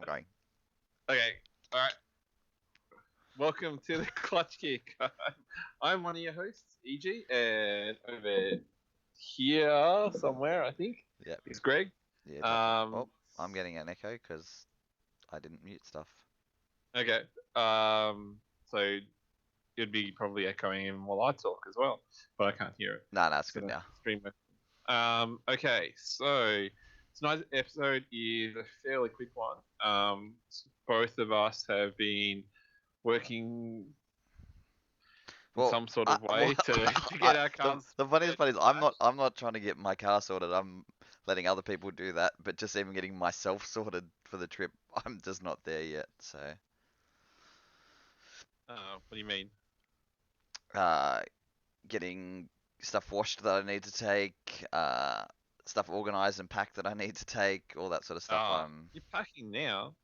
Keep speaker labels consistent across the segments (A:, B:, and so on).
A: I'm going.
B: Okay, all right. Welcome to the Clutch Kick. I'm one of your hosts, EG, and over here somewhere, I think,
A: Yep.
B: is Greg.
A: Yeah.
B: Um,
A: Oh, I'm getting an echo because I didn't mute stuff.
B: okay. So it'd be probably echoing in while I talk as well, but I can't hear it.
A: No, it's
B: Just
A: good
B: gonna
A: now.
B: stream it. Okay, so tonight's episode is a fairly quick one. Both of us have been working in
A: Well,
B: some sort of
A: well,
B: way to get our
A: the
B: cars
A: funniest
B: sorted
A: part
B: for
A: is
B: the
A: I'm
B: bash.
A: not trying to get my car sorted. I'm letting other people do that. But just even getting myself sorted for the trip, I'm just not there yet. So,
B: What do you mean?
A: uh, getting stuff washed that I need to take, stuff organized and packed that I need to take, all that sort of stuff.
B: You're packing now.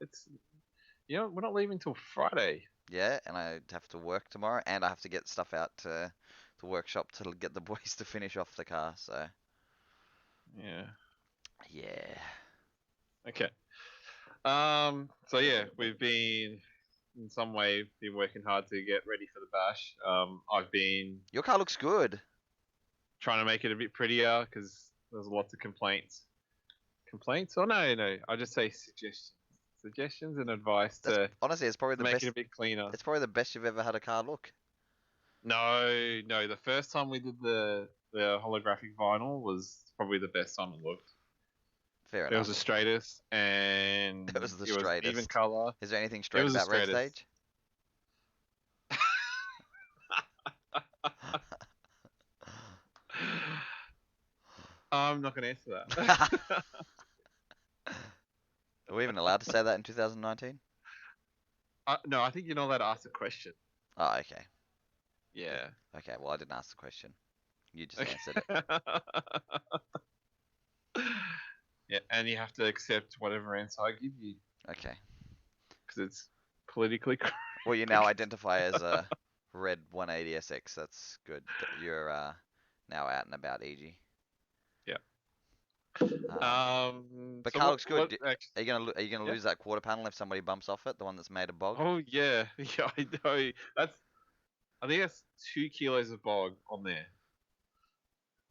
B: We're not leaving till Friday.
A: Yeah, and I have to work tomorrow, and I have to get stuff out to the workshop to get the boys to finish off the car. So,
B: Yeah.
A: yeah.
B: Okay. So yeah, we've been in some way been working hard to get ready for the bash. I've been
A: Your car looks good.
B: trying to make it a bit prettier because there's lots of complaints. Complaints? Oh no. I just say suggestions and advice
A: That's
B: to
A: honestly, it's probably the
B: make it
A: best.
B: a bit cleaner.
A: It's probably the best you've ever had a car look.
B: No. The first time we did the holographic vinyl was probably the best time it looked.
A: Fair
B: It was
A: enough.
B: the straightest, and
A: It was the
B: it was even
A: straightest.
B: color.
A: Is there anything
B: It
A: straight
B: was the
A: about Red
B: straightest.
A: Stage?
B: I'm not going to answer that.
A: Are we even allowed to say that in 2019?
B: No, I think you're not allowed to ask a question.
A: Oh, okay.
B: Yeah.
A: Okay, well, I didn't ask the question. You just
B: Okay.
A: answered it.
B: Yeah, and you have to accept whatever answer I give you
A: Okay.
B: because it's politically correct.
A: Well, you now identify as a red 180SX. That's good. You're now out and about, EG.
B: Yeah.
A: But
B: So
A: car looks good.
B: what actually?
A: Are you gonna
B: Yeah.
A: lose that quarter panel if somebody bumps off it? The one that's made of bog?
B: Oh yeah, yeah. I know. I think that's 2 kilos of bog on there.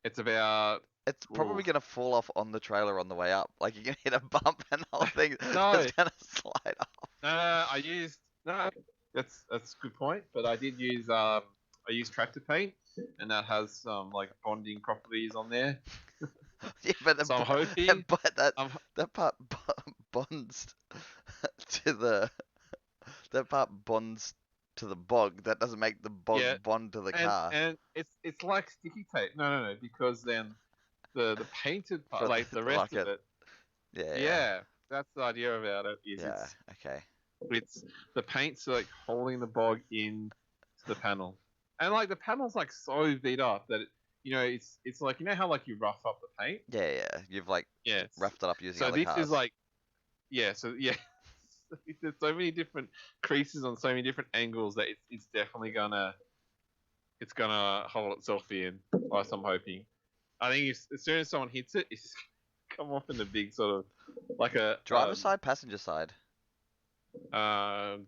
B: It's about.
A: It's
B: Ooh.
A: probably gonna fall off on the trailer on the way up. Like you're gonna hit a bump and the whole thing
B: No,
A: is gonna slide off.
B: no. I used no. That's a good point. But I did use I used tractor paint, and that has some like bonding properties on there.
A: Yeah, but
B: So I'm hoping.
A: but
B: I'm
A: that part bonds to the that part bonds to the bog. That doesn't make the
B: yeah,
A: bog bond to the
B: and
A: car.
B: it's like sticky tape. No, because then the painted part,
A: For
B: like the rest
A: like
B: of
A: a
B: it,
A: yeah,
B: yeah, that's the idea about it. Is
A: yeah, okay.
B: it's the paint's like holding the bog in to the panel, and like the panel's like so beat up that it's like how like you rough up the paint.
A: Yeah. You've like
B: Yes.
A: roughed it up using
B: So
A: other
B: this is
A: cars.
B: like yeah. There's so many different creases on so many different angles that it's definitely gonna hold itself in. Whilst I'm hoping. I think as soon as someone hits it, it's come off in a big sort of like a
A: Driver side, passenger side.
B: um,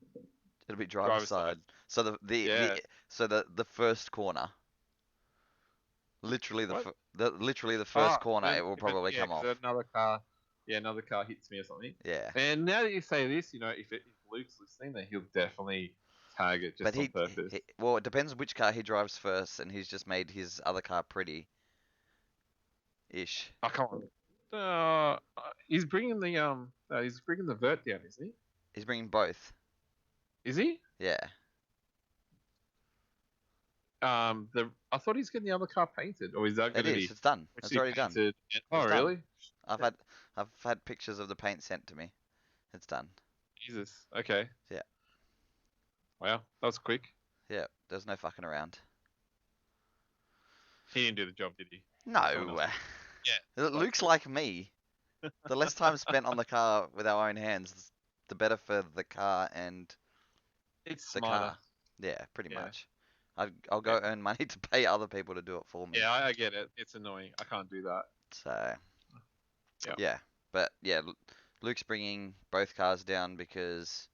A: It'll be driver
B: driver side.
A: side. So
B: Yeah.
A: the first corner, literally
B: What?
A: literally the first
B: Ah,
A: corner, it will
B: if it,
A: probably
B: yeah,
A: come off.
B: because another car hits me or something.
A: Yeah.
B: And now that you say this, if Luke's listening, then he'll definitely tag it
A: But
B: just on purpose.
A: well, it depends which car he drives first, and he's just made his other car pretty-ish.
B: Oh, come on. He's bringing the vert down, isn't he?
A: He's bringing both.
B: Is he?
A: Yeah.
B: I thought he's getting the other car painted, or is that going
A: It
B: to
A: is.
B: be
A: It's done. It's
B: actually
A: already done.
B: painted? Oh,
A: It's done.
B: really?
A: I've had pictures of the paint sent to me. It's done.
B: Jesus. Okay.
A: Yeah.
B: Wow, that was quick.
A: Yeah. There's no fucking around.
B: He didn't do the job, did he?
A: No.
B: Yeah.
A: Luke's like me. The less time spent on the car with our own hands, the better for the car and
B: It's
A: the
B: smarter.
A: car. Yeah, pretty
B: Yeah.
A: much. I'll go earn money to pay other people to do it for me.
B: Yeah, I get it. It's annoying. I can't do that.
A: So
B: Yeah.
A: yeah, but yeah, Luke's bringing both cars down because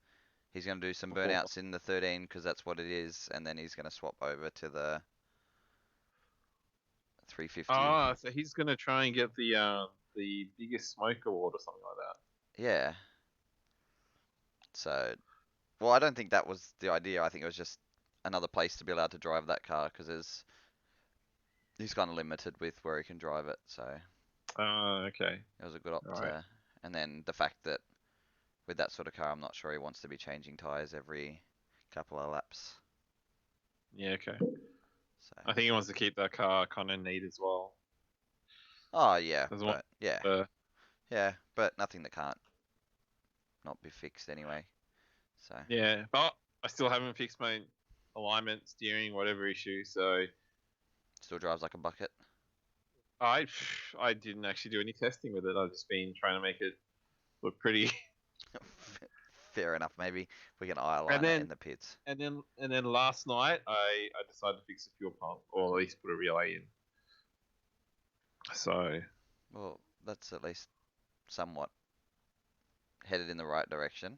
A: he's going to do some
B: Oh.
A: burnouts in the 13 because that's what it is, and then he's going to swap over to the 350.
B: Ah, so he's gonna try and get the biggest smoke award or something like that.
A: Yeah. So, well, I don't think that was the idea. I think it was just another place to be allowed to drive that car because he's kind of limited with where he can drive it. So
B: Ah, okay.
A: it was a good opt.
B: All right.
A: And then the fact that with that sort of car, I'm not sure he wants to be changing tires every couple of laps.
B: Yeah, okay.
A: So,
B: I think he wants to keep that car kind of neat as well.
A: oh yeah,
B: Doesn't want.
A: but yeah, but nothing that can't not be fixed anyway. So
B: Yeah, but I still haven't fixed my alignment, steering, whatever issue. So
A: still drives like a bucket.
B: I I didn't actually do any testing with it. I've just been trying to make it look pretty.
A: Fair enough. Maybe we can eye
B: And
A: line it
B: then
A: in the pits.
B: and then last night I decided to fix the fuel pump or at least put a relay in. So
A: Well, that's at least somewhat headed in the right direction.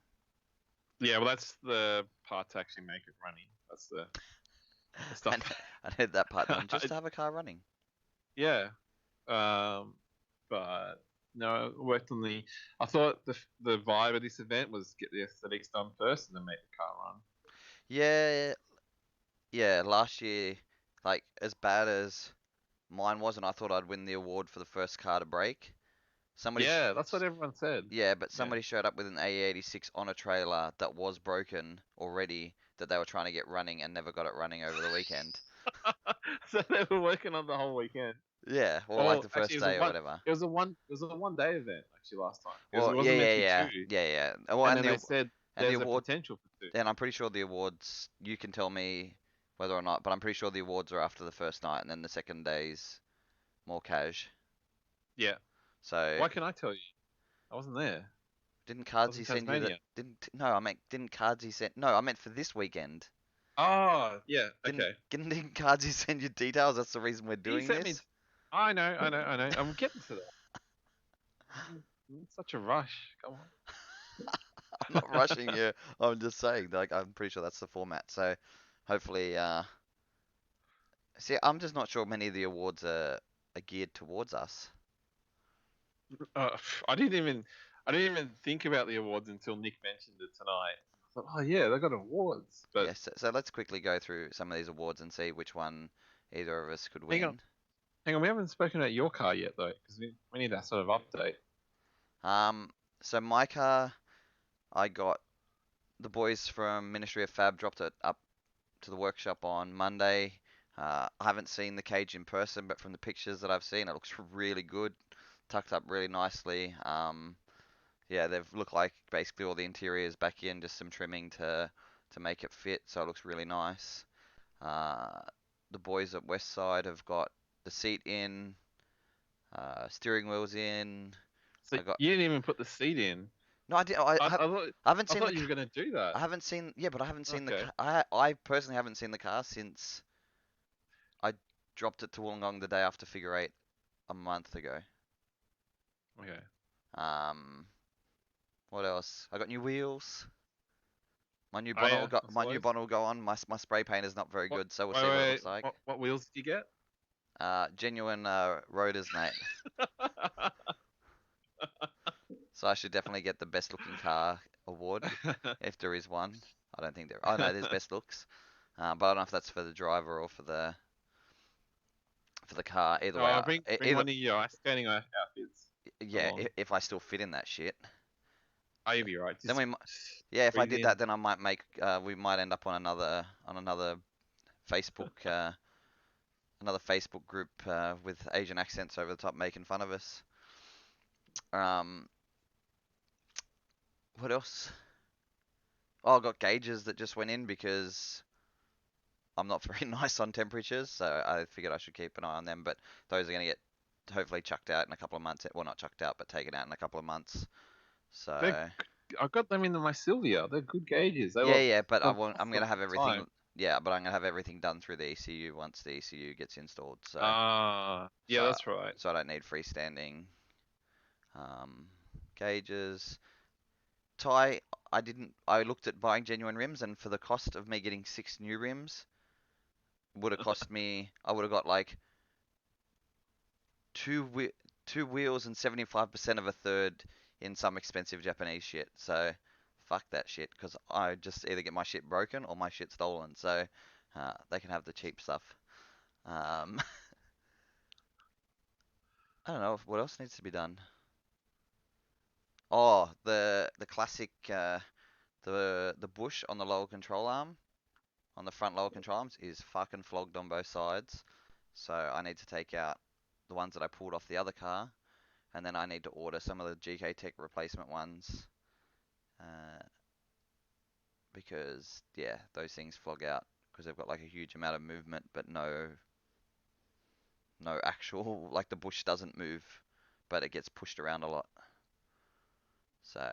B: yeah, well that's the part to actually make it running. That's the stuff.
A: I need that part done just to have a car running.
B: Yeah, but no, I worked on the. I thought the vibe of this event was get the aesthetics done first and then make the car run.
A: Yeah, yeah. Last year, like as bad as mine was, and I thought I'd win the award for the first car to break. Somebody,
B: Yeah, that's what everyone said.
A: yeah, but
B: Yeah.
A: somebody showed up with an AE86 on a trailer that was broken already that they were trying to get running and never got it running over the weekend.
B: So they were working on the whole weekend.
A: Yeah, or like
B: Well,
A: the
B: actually,
A: first day or whatever.
B: It was a 1 day event actually last time because it
A: Well, yeah,
B: wasn't meant
A: yeah,
B: to be
A: yeah,
B: two.
A: yeah, yeah. Well,
B: And then they said
A: and the
B: there's a
A: award,
B: potential for two.
A: and I'm pretty sure the awards. You can tell me whether or not, but I'm pretty sure the awards are after the first night, and then the second day's more cash.
B: Yeah.
A: So
B: Why can I tell you? I wasn't there.
A: didn't
B: I was in
A: Cardsy send you that?
B: Tasmania.
A: Didn't no, I meant didn't Cardsy send? No, I meant for this weekend.
B: Oh, yeah.
A: Didn't
B: Okay.
A: didn't Cardsy send you details? That's the reason we're
B: He
A: doing
B: sent me.
A: this.
B: I know. I'm getting to that. It's such a rush. Come on.
A: I'm not rushing you. I'm just saying, like, I'm pretty sure that's the format. So, hopefully, see, I'm just not sure many of the awards are geared towards us.
B: Uh, I didn't even think about the awards until Nick mentioned it tonight. I thought, oh yeah, they got awards. But
A: Yes. So let's quickly go through some of these awards and see which one either of us could
B: hang on,
A: win.
B: we haven't spoken about your car yet though, because we need that sort of update.
A: So my car, I got the boys from Ministry of Fab dropped it up to the workshop on Monday. I haven't seen the cage in person, but from the pictures that I've seen, it looks really good, tucked up really nicely. Yeah, they've looked like basically all the interiors back in, just some trimming to make it fit, so it looks really nice. Uh, the boys at Westside have got the seat in, steering wheels in.
B: So
A: I got
B: you didn't even put the seat in.
A: no, I did.
B: I thought
A: I haven't
B: I
A: seen
B: thought you were gonna do that.
A: I haven't seen. Yeah, but I haven't seen the.
B: Okay.
A: I personally haven't seen the car since I dropped it to Wollongong the day after Figure Eight a month ago.
B: Okay.
A: Um, what else? I got new wheels. My new
B: Oh
A: bonnet
B: yeah,
A: will go.
B: I
A: My new
B: suppose.
A: bonnet will go on. My spray paint is not very
B: What?
A: good, so we'll
B: Wait,
A: see what it
B: wait,
A: looks like.
B: what wheels did you get?
A: Genuine Roaders, mate. So I should definitely get the best looking car award if there is one. I don't think there. Oh no, there's best looks. But I don't know if that's for the driver or for the car. Either way,
B: Oh, bring
A: either
B: one of your ice skating outfits
A: yeah.
B: along.
A: If I still fit in that shit,
B: Oh, you'll be right.
A: then
B: Just
A: yeah. If I
B: breathe
A: did
B: in.
A: that, then I might make. We might end up on another Facebook another Facebook group with Asian accents over the top making fun of us. Um, what else? Oh, I got gauges that just went in because I'm not very nice on temperatures, so I figured I should keep an eye on them. But those are going to get hopefully chucked out in a couple of months. Well, not chucked out, but taken out in a couple of months.
B: They're,
A: So
B: I got them in my Sylvia. They're good gauges. They
A: yeah,
B: were
A: yeah. But I
B: they've
A: won't. I'm going
B: lasted
A: to
B: a
A: have
B: long
A: everything.
B: time.
A: Yeah, but I'm going to have everything done through the ECU once the ECU gets installed.
B: Ah, yeah,
A: So
B: that's right.
A: so I don't need freestanding gauges. Ty, I didn't. I looked at buying genuine rims, and for the cost of me getting 6 new rims, would have cost me. I would have got like two whe- two wheels and 75% of a third in some expensive Japanese shit. So, fuck that shit, because I just either get my shit broken or my shit stolen. So, they can have the cheap stuff. Um, I don't know what else needs to be done. Oh, the classic the bush on the lower control arm, on the front lower control arms is fucking flogged on both sides. So I need to take out the ones that I pulled off the other car, and then I need to order some of the GK Tech replacement ones, uh, because yeah, those things flog out because they've got like a huge amount of movement, but no actual like the bush doesn't move, but it gets pushed around a lot. So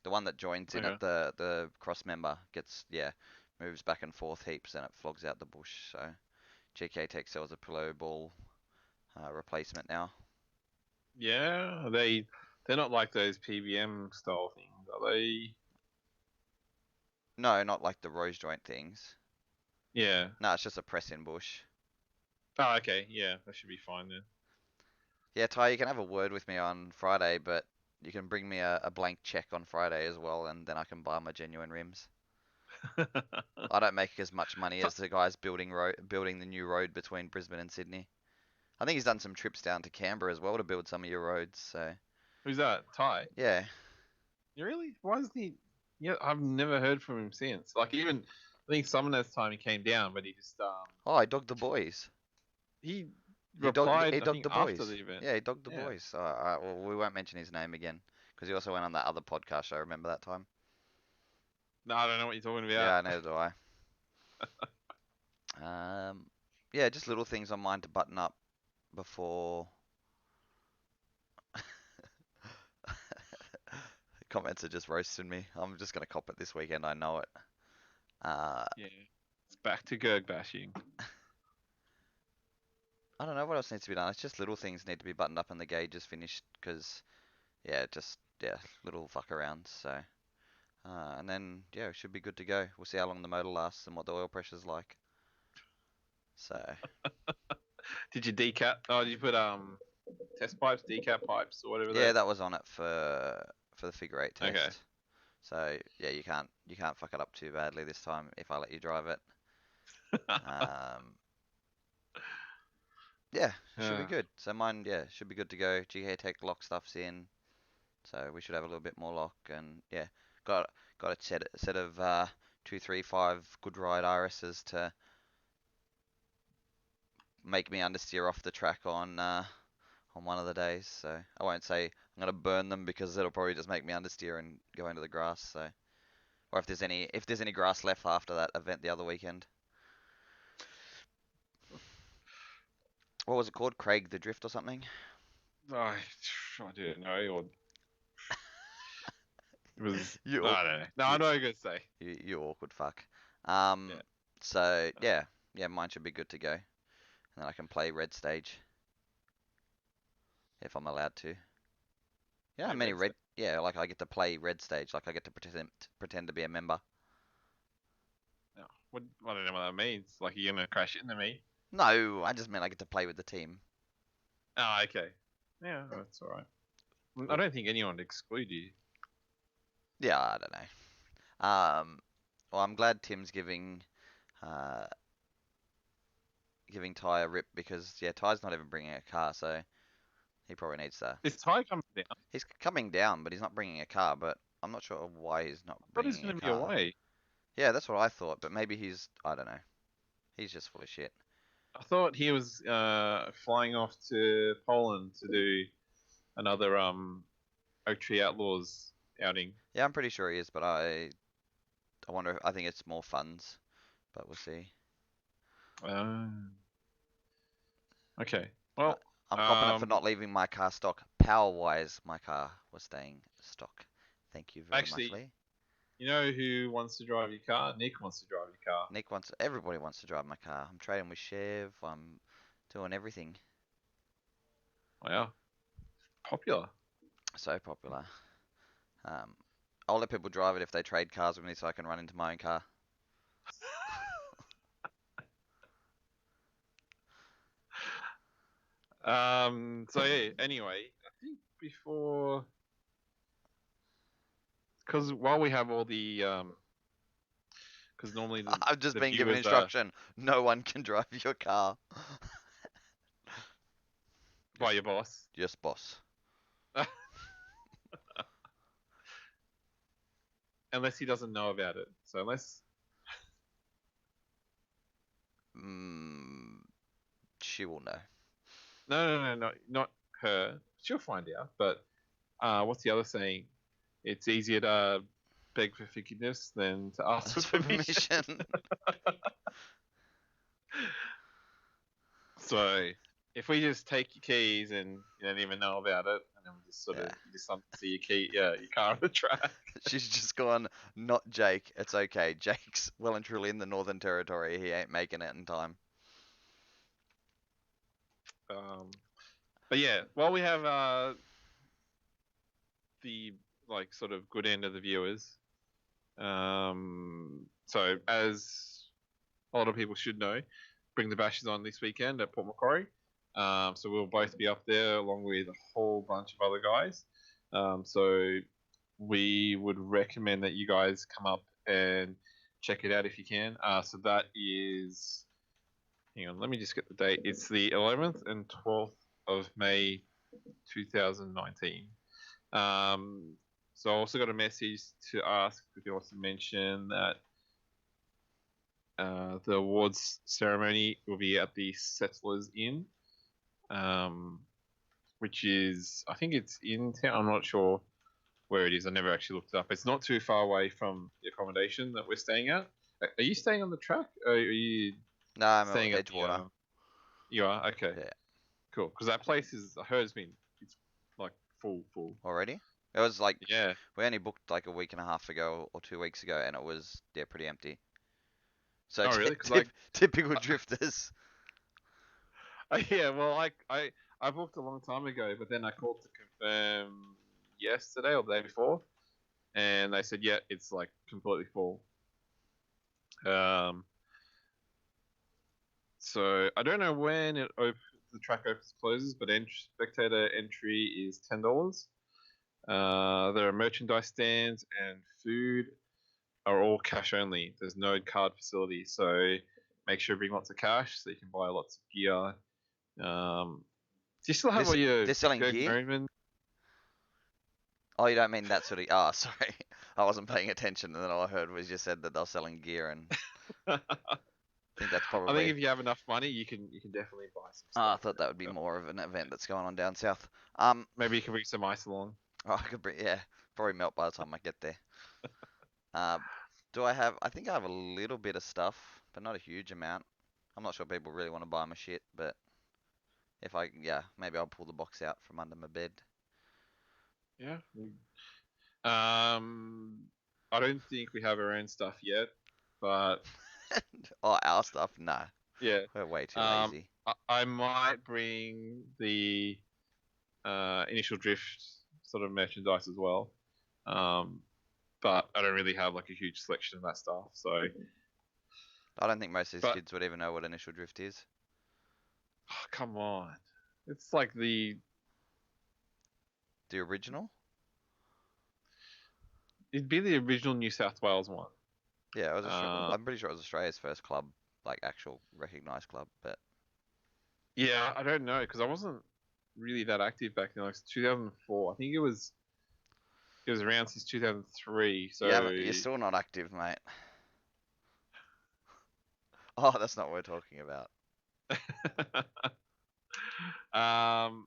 A: the one that joins in
B: Okay.
A: at the cross member gets, yeah, moves back and forth heaps and it flogs out the bush. So GK Tech sells a pillow ball replacement now.
B: Yeah, they're not like those PBM style things, are they?
A: No, not like the rose joint things.
B: Yeah.
A: No, it's just a press in bush.
B: Oh, okay. Yeah, that should be fine
A: Yeah, Ty, you can have a word with me on Friday, but you can bring me a blank check on Friday as well, and then I can buy my genuine rims.
B: then.
A: I don't make as much money
B: So-
A: as the guys building the new road between Brisbane and Sydney. I think he's done some trips down to Canberra as well to build some of your roads. So
B: Who's that? Ty?
A: yeah.
B: You really? Why isn't he? Yeah, I've never heard from him since. Like even, I think Summoner's time he came down, but he just
A: Oh, I dogged the boys.
B: he
A: He dogged
B: replied
A: he
B: I
A: dogged
B: think
A: the
B: after
A: boys.
B: the event.
A: Yeah, he dogged the
B: Yeah.
A: boys. Well, we won't mention his name again because he also went on that other podcast show. Remember that time?
B: No, I don't know what you're talking about.
A: Yeah, neither do I. Yeah, just little things on mine to button up before. Comments are just roasting me. I'm just gonna cop it this weekend. I know it. Uh,
B: Yeah. It's back to Gerg bashing.
A: I don't know what else needs to be done. It's just little things need to be buttoned up and the gauge is finished because yeah, just yeah, little fuck arounds. So and then yeah, we should be good to go. We'll see how long the motor lasts and what the oil pressure's like. So
B: Did you decap? Oh, did you put test pipes, decap pipes, or whatever
A: yeah,
B: that?
A: that was on it for the figure eight
B: Okay.
A: test. So yeah, you can't fuck it up too badly this time if I let you drive it. Um, yeah, should be
B: Uh,
A: good. So mine, yeah, should be good to go. GK Tech lock stuff's in, so we should have a little bit more lock. And yeah, got got a set of 235 good ride RSs to make me understeer off the track on one of the days. So I won't say I'm gonna burn them because it'll probably just make me understeer and go into the grass. So or if there's any grass left after that event the other weekend. What was it called? Craig the Drift or something?
B: I, I don't know. Or it was.
A: You
B: I
A: awkward,
B: don't know. No,
A: you,
B: I know what you're gonna say.
A: you awkward fuck. Um,
B: Yeah.
A: so yeah, mine should be good to go, and then I can play red stage if I'm allowed to. Yeah, how
B: Play
A: many
B: red
A: red?
B: state.
A: Yeah, like I get to play red stage, like I get to pretend to be a member.
B: No, I don't know what that means. Like you're gonna crash into me.
A: No, I just meant I get to play with the team.
B: Oh, okay. Yeah, that's all right. I
A: Well,
B: don't think anyone would exclude you.
A: yeah, I don't know. Well, I'm glad Tim's uh giving Ty a rip because yeah, Ty's not even bringing a car, so he probably needs to.
B: This tie comes down.
A: He's coming down, but he's not bringing a car. But I'm not sure why he's not
B: I thought he was
A: bringing a
B: gonna be
A: car.
B: away.
A: Yeah, that's what I thought, but maybe I don't know. He's just full of shit.
B: I thought he was flying off to Poland to do another Oak Tree Outlaws outing.
A: Yeah, I'm pretty sure he is, but I wonder. I think it's more funds, but we'll see.
B: Uh, okay.
A: Uh,
B: Well,
A: I'm copping it for
B: um,
A: not leaving my car stock. Power-wise, my car was staying stock. Thank you very much,
B: actually,
A: Lee.
B: you know who wants to drive your car? Nick wants to drive your car.
A: Everybody wants to drive my car. I'm trading with Chev. I'm doing everything.
B: Wow, popular.
A: So popular. Um, I'll let people drive it if they trade cars with me, so I can run into my own car.
B: So yeah. Anyway, I think before, because while we have all the because normally
A: I've just
B: the
A: been given
B: viewers are
A: instruction. No one can drive your car.
B: by
A: Just,
B: your boss.
A: just boss.
B: Unless he doesn't know about it. So unless
A: Mm, she will know.
B: no, not her. She'll find out. But what's the other saying? It's easier to beg for forgiveness than to ask for
A: That's for
B: permission.
A: permission.
B: So if we just take your keys and you don't even know about it, and then we just sort of
A: Yeah.
B: you just see your key, your car on the track.
A: She's just gone, not Jake. It's okay. Jake's well and truly in the Northern Territory. He ain't making it in time.
B: But yeah, while we have the like sort of good end of the viewers, so as a lot of people should know, Bring the Bashes on this weekend at Port Macquarie. So we'll both be up there along with a whole bunch of other guys. So we would recommend that you guys come up and check it out if you can. So that is, hang on, let me just get the date. It's the 11th and 12th of May 2019. So I also got a message to ask if you want to mention that the awards ceremony will be at the Settlers Inn, which is, I think it's in town. I'm not sure where it is. I never actually looked it up. It's not too far away from the accommodation that we're staying at. Are you staying on the track? Or are you
A: No, I'm at
B: staying at the?
A: Edgewater.
B: You are, okay,
A: Yeah.
B: cool. Because that place is, I heard it's like full.
A: Already? It was like,
B: Yeah.
A: we only booked like a week and a half ago or 2 weeks ago, and it was, yeah, pretty empty. So
B: Oh really? Because like,
A: typical drifters.
B: yeah. Well, I booked a long time ago, but then I called to confirm yesterday or the day before, and they said, yeah, it's like completely full. Um, so I don't know when the track opens closes, but spectator entry is $10. There are merchandise stands and food are all cash only. There's no card facility, so make sure you bring lots of cash so you can buy lots of gear. Do you still have all your
A: They're selling
B: Greg
A: gear?
B: Merriman?
A: Oh, you don't mean that sort of. Oh, sorry. I wasn't paying attention, and then all I heard was you said that they're selling gear, and
B: I
A: I think that's
B: think
A: probably.
B: if you have enough money, you can definitely buy some
A: Oh, I
B: stuff.
A: thought that would be
B: Yeah.
A: more of an event that's going on down south.
B: Maybe you can bring some ice along.
A: Oh, I could bring, yeah, probably melt by the time I get there. Um, do I have? I think I have a little bit of stuff, but not a huge amount. I'm not sure people really want to buy my shit, but if I, yeah, maybe I'll pull the box out from under my bed.
B: Yeah. I don't think we have our own stuff yet, but
A: Oh, our stuff? No,
B: yeah.
A: we're way too
B: Um,
A: lazy.
B: I might bring the initial drift sort of merchandise as well. But I don't really have like a huge selection of that stuff. So,
A: I don't think most of these
B: but
A: kids would even know what initial drift is.
B: oh, come on, it's like
A: The original?
B: it'd be the original New South Wales one.
A: Yeah, it was.
B: Uh,
A: I'm pretty sure it was Australia's first club, like actual recognized club. But
B: yeah, I don't know because I wasn't really that active back then. Like 2004, I think it was around since 2003. So
A: you're still not active, mate. Oh, that's not what we're talking about.
B: um,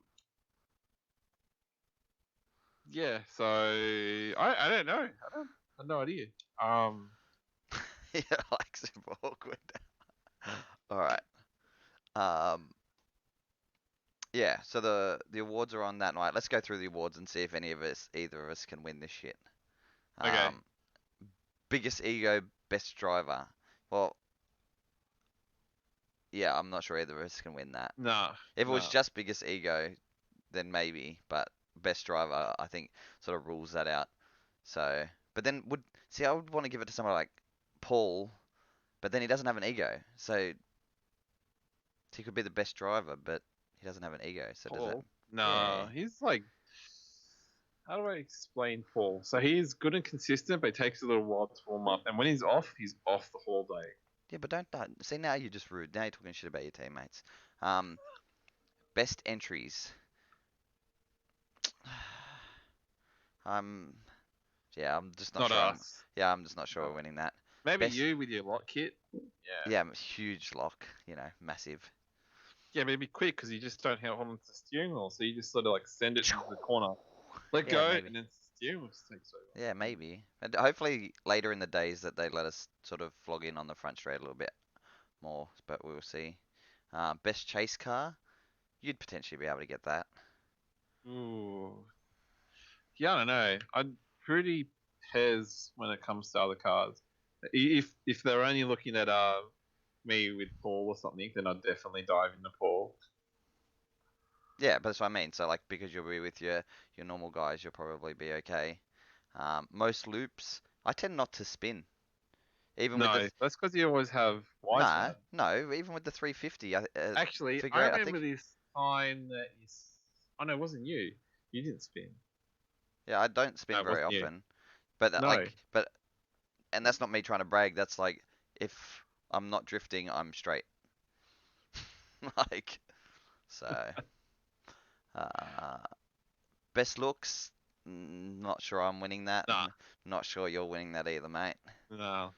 B: yeah. So I don't know. I have no idea.
A: Yeah, like super awkward. All right. Um, yeah. So the awards are on that night. Let's go through the awards and see if either of us, can win this shit.
B: Okay.
A: Um, biggest ego, best driver. Well, yeah, I'm not sure either of us can win that.
B: Nah,
A: If it was
B: nah.
A: just biggest ego, then maybe. But best driver, I think, sort of rules that out. So, but then I would want to give it to someone like Paul, but then he doesn't have an ego. So he could be the best driver, but he doesn't have an ego. So does that?
B: Paul.
A: Yeah.
B: No, he's like, how do I explain Paul? So he's good and consistent, but it takes a little while to warm up. And when he's off the whole day.
A: Yeah, but don't see now you're just rude. Now you're talking shit about your teammates. Um, best entries. I'm yeah, I'm just not
B: Not
A: sure.
B: us.
A: I'm just not sure
B: No.
A: we're winning that.
B: Maybe
A: Best
B: you with your lock kit. Yeah.
A: yeah, huge lock. Massive.
B: Yeah, but it'd be quick because you just don't have on the steering wheel, so you just sort of like send it into the corner, let
A: Yeah,
B: go,
A: maybe.
B: and then steering wheel just takes over.
A: Yeah, maybe. And hopefully later in the days that they let us sort of flog in on the front straight a little bit more, but we'll see. Best chase car. You'd potentially be able to get that.
B: Ooh. Yeah, I don't know. I'm pretty pez when it comes to other cars. If they're only looking at me with Paul or something, then I'd definitely dive into Paul.
A: Yeah, but that's what I mean. So like because you'll be with your normal guys, you'll probably be okay. Most loops, I tend not to spin. Even with the
B: No, that's because you always have
A: nah,
B: Wiseman.
A: no, even with the 350,
B: Actually,
A: figure
B: I
A: eight, I
B: remember
A: think.
B: this time that you. Oh no, it wasn't you. You didn't spin.
A: Yeah, I don't
B: No,
A: spin
B: it
A: very
B: wasn't you.
A: often, but
B: No.
A: and that's not me trying to brag. That's like if I'm not drifting, I'm straight. Like so. Uh, best looks, not sure I'm winning that.
B: Nah.
A: Not sure you're winning that either, mate.
B: No.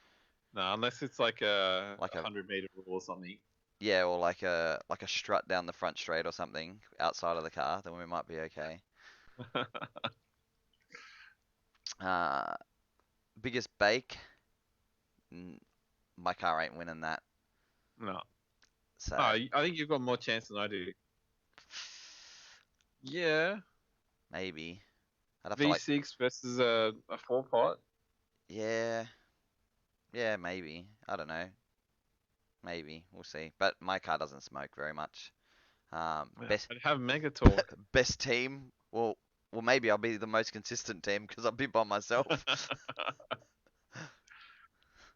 B: No, unless it's like a
A: Like a
B: 100-meter rule or something.
A: yeah, or like a strut down the front straight or something outside of the car, then we might be okay. Uh, biggest bake, mm, my car ain't winning that.
B: No.
A: So
B: Oh, I think you've got more chance than I do. Yeah.
A: maybe I'd have to like
B: V6 versus a four pot.
A: yeah, yeah, maybe. I don't know. Maybe we'll see. But my car doesn't smoke very much. Best
B: I'd have Mega Talk.
A: best team. Well, maybe I'll be the most consistent team because I'll be by myself.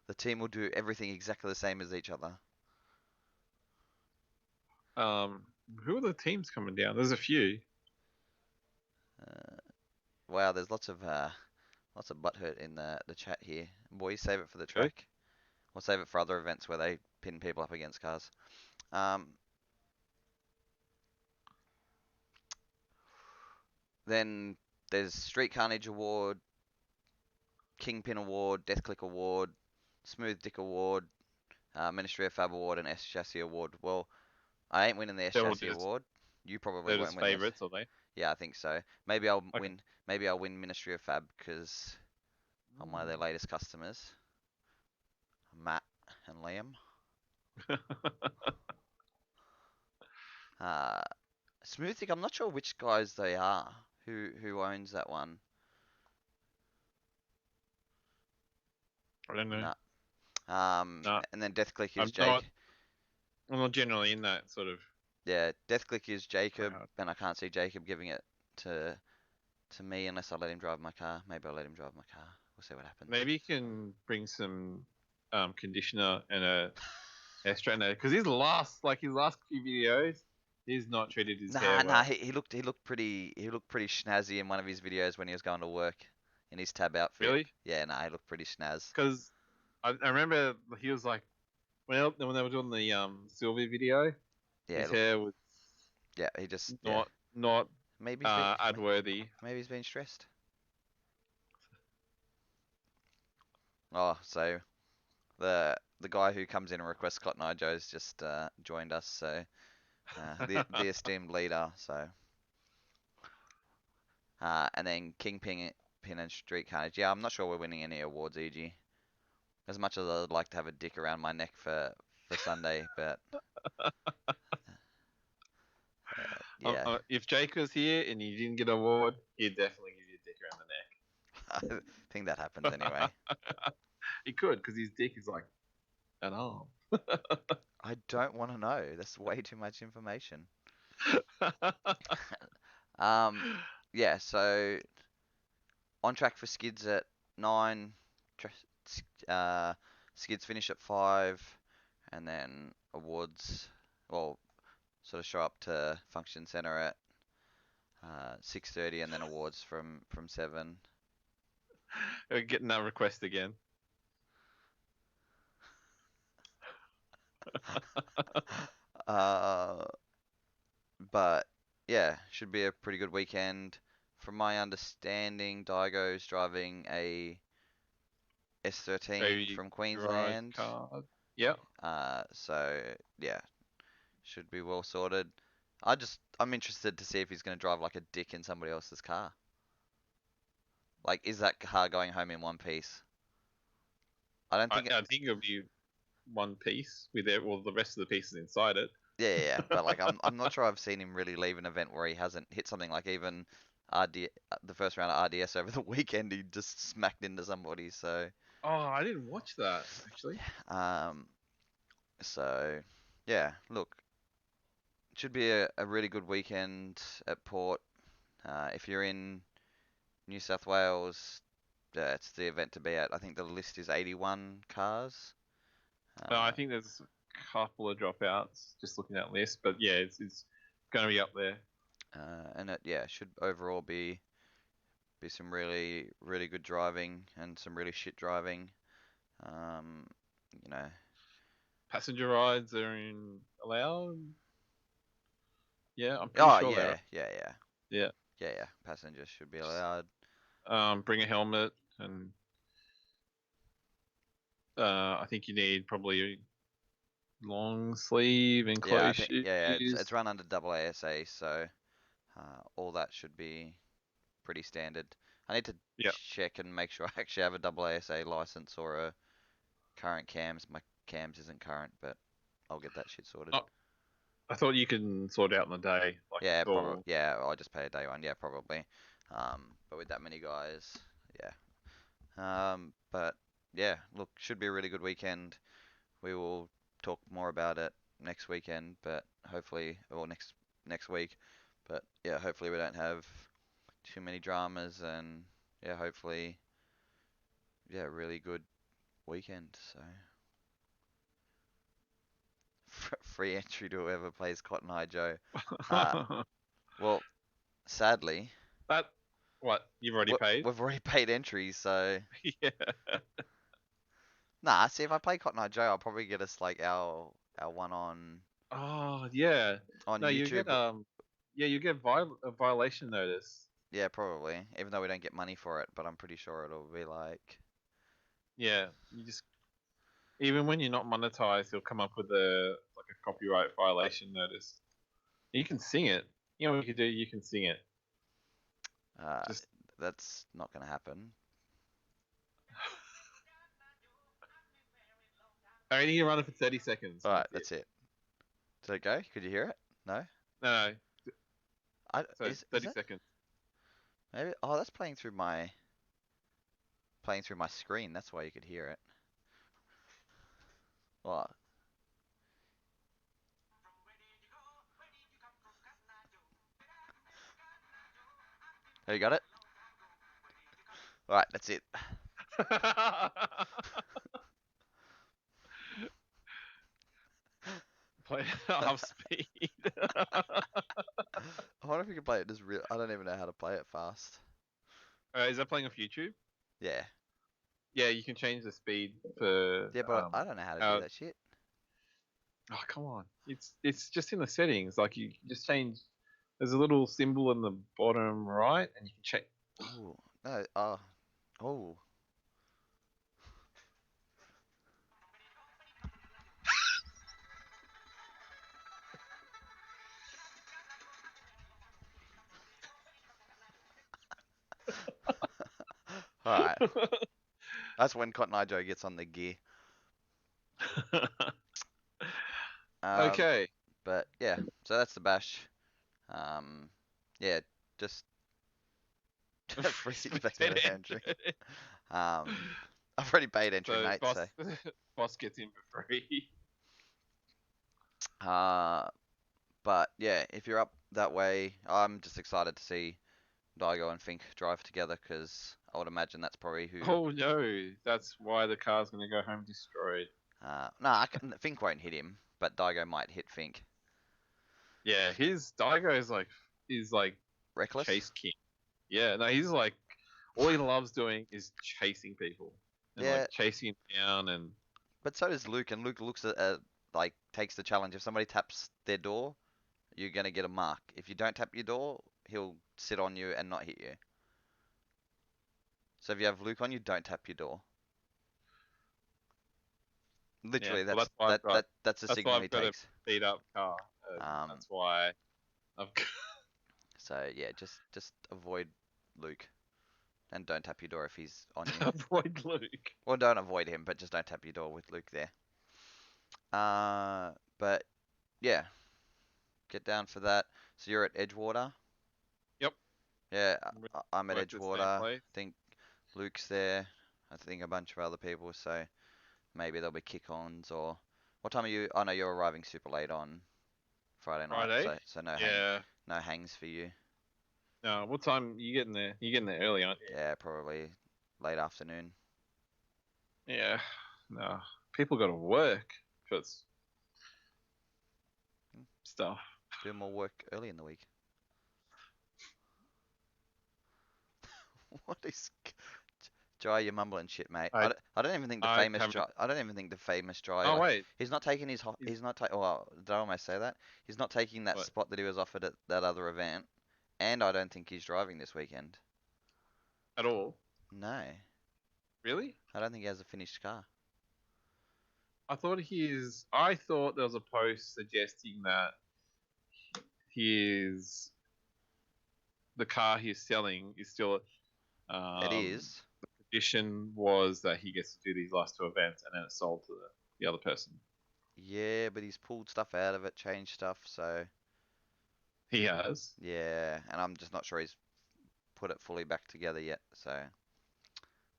A: The team will do everything exactly the same as each other.
B: um, who are the teams coming down? There's a few.
A: Uh, wow, there's lots of butt hurt in the chat here. Boys, save it for the
B: Really?
A: track. Or save it for other events where they pin people up against cars. Um, then there's Street Carnage Award, Kingpin Award, Death Click Award, Smooth Dick Award, Ministry of Fab Award, and S Chassis Award. Well, I ain't winning the S
B: They're all
A: Chassis
B: just
A: Award. You probably
B: they're
A: won't
B: just
A: win this.
B: favorites, are they?
A: Yeah, I think so. Maybe I'll
B: Okay.
A: win. Maybe I'll win Ministry of Fab because I'm one of their latest customers, Matt and Liam. Uh, Smooth Dick. I'm not sure which guys they are. Who owns that one?
B: I don't know.
A: No.
B: No,
A: And then Death Click is
B: I'm
A: Jake.
B: not. I'm not generally in that sort of
A: Yeah, Death Click is Jacob,
B: crowd.
A: and I can't see Jacob giving it to me unless I let him drive my car. Maybe I'll let him drive my car. We'll see what happens.
B: Maybe you can bring some conditioner and a hair straightener because his last few videos, he's not treated his hair
A: Nah.
B: well.
A: He looked pretty snazzy in one of his videos when he was going to work in his tab outfit.
B: Really?
A: Yeah, nah, he looked pretty snaz.
B: Because I remember he was like when they were doing the Sylvie video,
A: Yeah,
B: his hair was
A: yeah, he just yeah.
B: not
A: Maybe he's been
B: ad worthy.
A: maybe he's been stressed. Oh, so the guy who comes in and requests Cotton Eye Joe's just joined us. So the esteemed leader. So and then Kingpin Pin and Street Carnage. Yeah, I'm not sure we're winning any awards, EG. As much as I'd like to have a dick around my neck for Sunday, but yeah,
B: If Jake was here and he didn't get an award, he'd definitely give you a dick around the neck.
A: I think that happens anyway.
B: He could because his dick is like an arm.
A: I don't want to know. That's way too much information. Um, yeah, so on track for skids at 9. Tra- uh, skids finish at 5, and then awards, well, sort of show up to function center at 6:30, and then awards from 7.
B: We're getting that request again.
A: uh, but yeah, should be a pretty good weekend. From my understanding, Daigo's driving a S13
B: Baby
A: from
B: drive
A: Queensland.
B: card. Yep.
A: So yeah, should be well sorted. I'm interested to see if he's going to drive like a dick in somebody else's car. Like, is that car going home in one piece? I don't think.
B: I think it'll be one piece with all the rest of the pieces inside it.
A: Yeah. But like, I'm not sure I've seen him really leave an event where he hasn't hit something like even the first round of RDS over the weekend. He just smacked into somebody. So
B: Oh, I didn't watch that actually.
A: um, so yeah, look, should be a really good weekend at Port. If you're in New South Wales, it's the event to be at. I think the list is 81 cars.
B: I
A: Uh,
B: think there's a couple of dropouts just looking at list, but yeah, it's going to be up there.
A: and it should overall be some really good driving and some really shit driving. Um, you know,
B: Passenger rides are in allowed. Yeah, I'm pretty
A: oh
B: sure they are. Yeah.
A: yeah. Passengers should be allowed.
B: Bring a helmet, and I think you need probably long sleeve
A: Yeah, I
B: enclosed
A: think it's
B: shoes.
A: run under AASA, so all that should be pretty standard. I need to
B: Yeah.
A: check and make sure I actually have a AASA license or a current cams. My cams isn't current, but I'll get that shit sorted.
B: Oh, I thought you can sort it out in a day, like
A: Yeah,
B: it's
A: probably.
B: all.
A: Yeah, I'll just pay a day one. Yeah, probably. But with that many guys, yeah. But yeah, look, should be a really good weekend. We will talk more about it next weekend, but hopefully, or next week. But yeah, hopefully we don't have too many dramas, and yeah, hopefully, yeah, really good weekend. So free entry to whoever plays Cotton Eye Joe. Uh, well, sadly,
B: That what you've already paid?
A: we've already paid entries, so
B: Yeah.
A: nah. See, if I play Cotton Eye Joe, I'll probably get us like our one
B: Oh yeah.
A: on
B: No, you get
A: YouTube.
B: yeah, you get a violation notice.
A: Yeah, probably. Even though we don't get money for it, but I'm pretty sure it'll be like,
B: Yeah, you just even when you're not monetized, you'll come up with a copyright violation notice. You can sing it. You know what you can do? You can sing it.
A: uh,
B: Just
A: that's not gonna happen.
B: I need to run it for 30 seconds.
A: All
B: And
A: right,
B: that's it.
A: that's it. Did it go? Could you hear it? No.
B: No, no. So
A: Is
B: 30
A: it?
B: seconds.
A: Maybe. Oh, that's playing through my screen. That's why you could hear it. What? Oh, you got it? All right, that's it.
B: Play it at half speed.
A: I wonder if we can play it just real. I don't even know how to play it fast.
B: Is that playing off YouTube?
A: Yeah.
B: Yeah, you can change the speed for
A: Yeah, but I don't know how to do
B: uh,
A: that shit.
B: oh come on. It's just in the settings. Like you can just change there's a little symbol in the bottom right and you can check.
A: Oh no. Oh. Oh. All right. That's when Cotton Eye Joe gets on the gear. Um,
B: Okay.
A: but yeah, so that's the bash. Um, yeah, just free
B: Dead
A: entry.
B: end.
A: I've already paid entry,
B: So
A: mate.
B: boss
A: So,
B: boss gets in for free.
A: uh, but yeah, if you're up that way, I'm just excited to see Daigo and Fink drive together because I would imagine that's probably who.
B: Oh no, that's why the car's gonna go home destroyed.
A: No, Fink won't hit him, but Daigo might hit Fink.
B: Yeah, his Daigo is like
A: Reckless.
B: chase king. Yeah, no, he's like all he loves doing is chasing people and like
A: Yeah,
B: chasing them down and
A: but so does Luke, and Luke looks at like takes the challenge. If somebody taps their door, you're gonna get a mark. If you don't tap your door, he'll sit on you and not hit you. So if you have Luke on you, don't tap your door.
B: yeah.
A: Literally,
B: Well,
A: that's the
B: that's why
A: signal he
B: I've got a
A: takes.
B: beat up car.
A: Um,
B: That's why I've
A: so yeah, just avoid Luke and don't tap your door if he's on you.
B: avoid Luke.
A: Well, don't avoid him, but just don't tap your door with Luke there. But yeah, get down for that. So you're at Edgewater.
B: Yep,
A: Yeah,
B: we
A: I'm at
B: went to the same
A: Edgewater. I
B: place.
A: think Luke's there. I think a bunch of other people. So maybe there'll be kick-ons or what time are you? Oh no, you're arriving super late on Friday night.
B: Friday.
A: So
B: Yeah.
A: no hangs for you.
B: No, what time you getting there? You getting there early, aren't
A: Yeah, probably late afternoon.
B: you? Yeah. No, people got to work for stuff.
A: Do more work early in the week. What is Dry? You're mumbling shit, mate.
B: I
A: I don't even think the
B: I
A: famous
B: haven't.
A: Dry. I don't even think the famous Dry.
B: Oh
A: Like
B: wait,
A: he's not taking his.
B: is
A: He's not taking. Well, did I almost say that? He's not taking that
B: what?
A: spot that he was offered at that other event, and I don't think he's driving this weekend.
B: At all?
A: No,
B: Really?
A: I don't think he has a finished car.
B: I thought there was a post suggesting that his the car he's selling is still
A: It
B: um
A: is.
B: condition was that he gets to do these last two events and then it's sold to the other person.
A: Yeah, but he's pulled stuff out of it, changed stuff. So
B: He has.
A: yeah, and I'm just not sure he's put it fully back together yet. So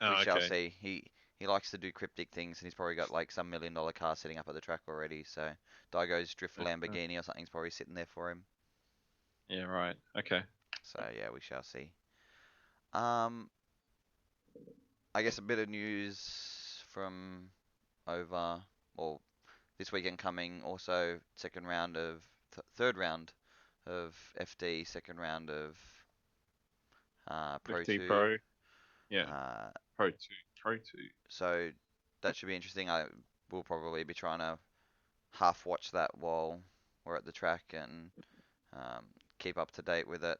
A: we
B: Oh,
A: shall
B: okay.
A: see. He likes to do cryptic things, and he's probably got like some $1 million car sitting up at the track already. So Daigo's Drift Lamborghini or something's probably sitting there for him.
B: Yeah, right. Okay.
A: So yeah, we shall see. Um, I guess a bit of news from over, well, this weekend coming. Also, second round of third round of FD, second round of Pro
B: 50
A: 2.
B: Pro. Yeah.
A: Uh,
B: Pro 2. Pro 2.
A: so that should be interesting. I will probably be trying to half watch that while we're at the track and um, keep up to date with it.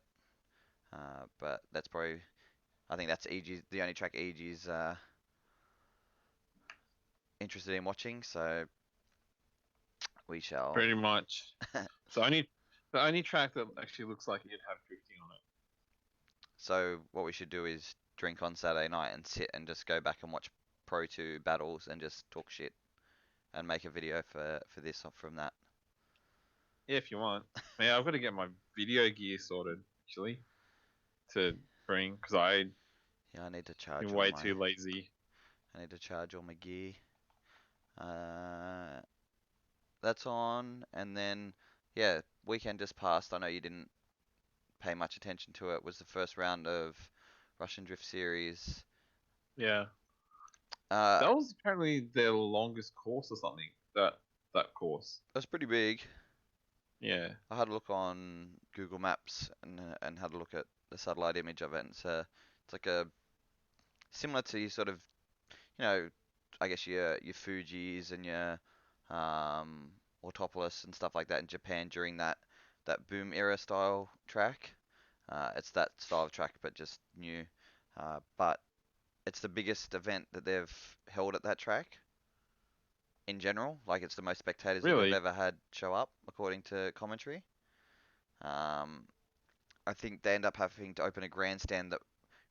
A: But that's probably, I think that's EG's, the only track EG's interested in watching. So we shall.
B: Pretty much. So the only track that actually looks like it'd have drifting on it.
A: So what we should do is drink on Saturday night and sit and just go back and watch Pro 2 battles and just talk shit and make a video for this from that.
B: Yeah, if you want. Yeah, I've got to get my video gear sorted actually to bring because I've
A: Yeah, I need to charge
B: been
A: all
B: way
A: my.
B: too lazy.
A: I need to charge all my gear. Uh, that's on, and then yeah, weekend just passed. I know you didn't pay much attention to it. Was the first round of Russian Drift Series.
B: Yeah,
A: Uh,
B: that was apparently their longest course or something. That course.
A: it was pretty big.
B: Yeah.
A: I had a look on Google Maps and had a look at the satellite image of it. And it's like a similar to your sort of I guess your Fuji's and your Autopolis and stuff like that in Japan during that boom era style track. It's that style of track, but just new. But it's the biggest event that they've held at that track in general. Like it's the most spectators that they've
B: Really?
A: ever had show up, according to commentary. Um, I think they end up having to open a grandstand that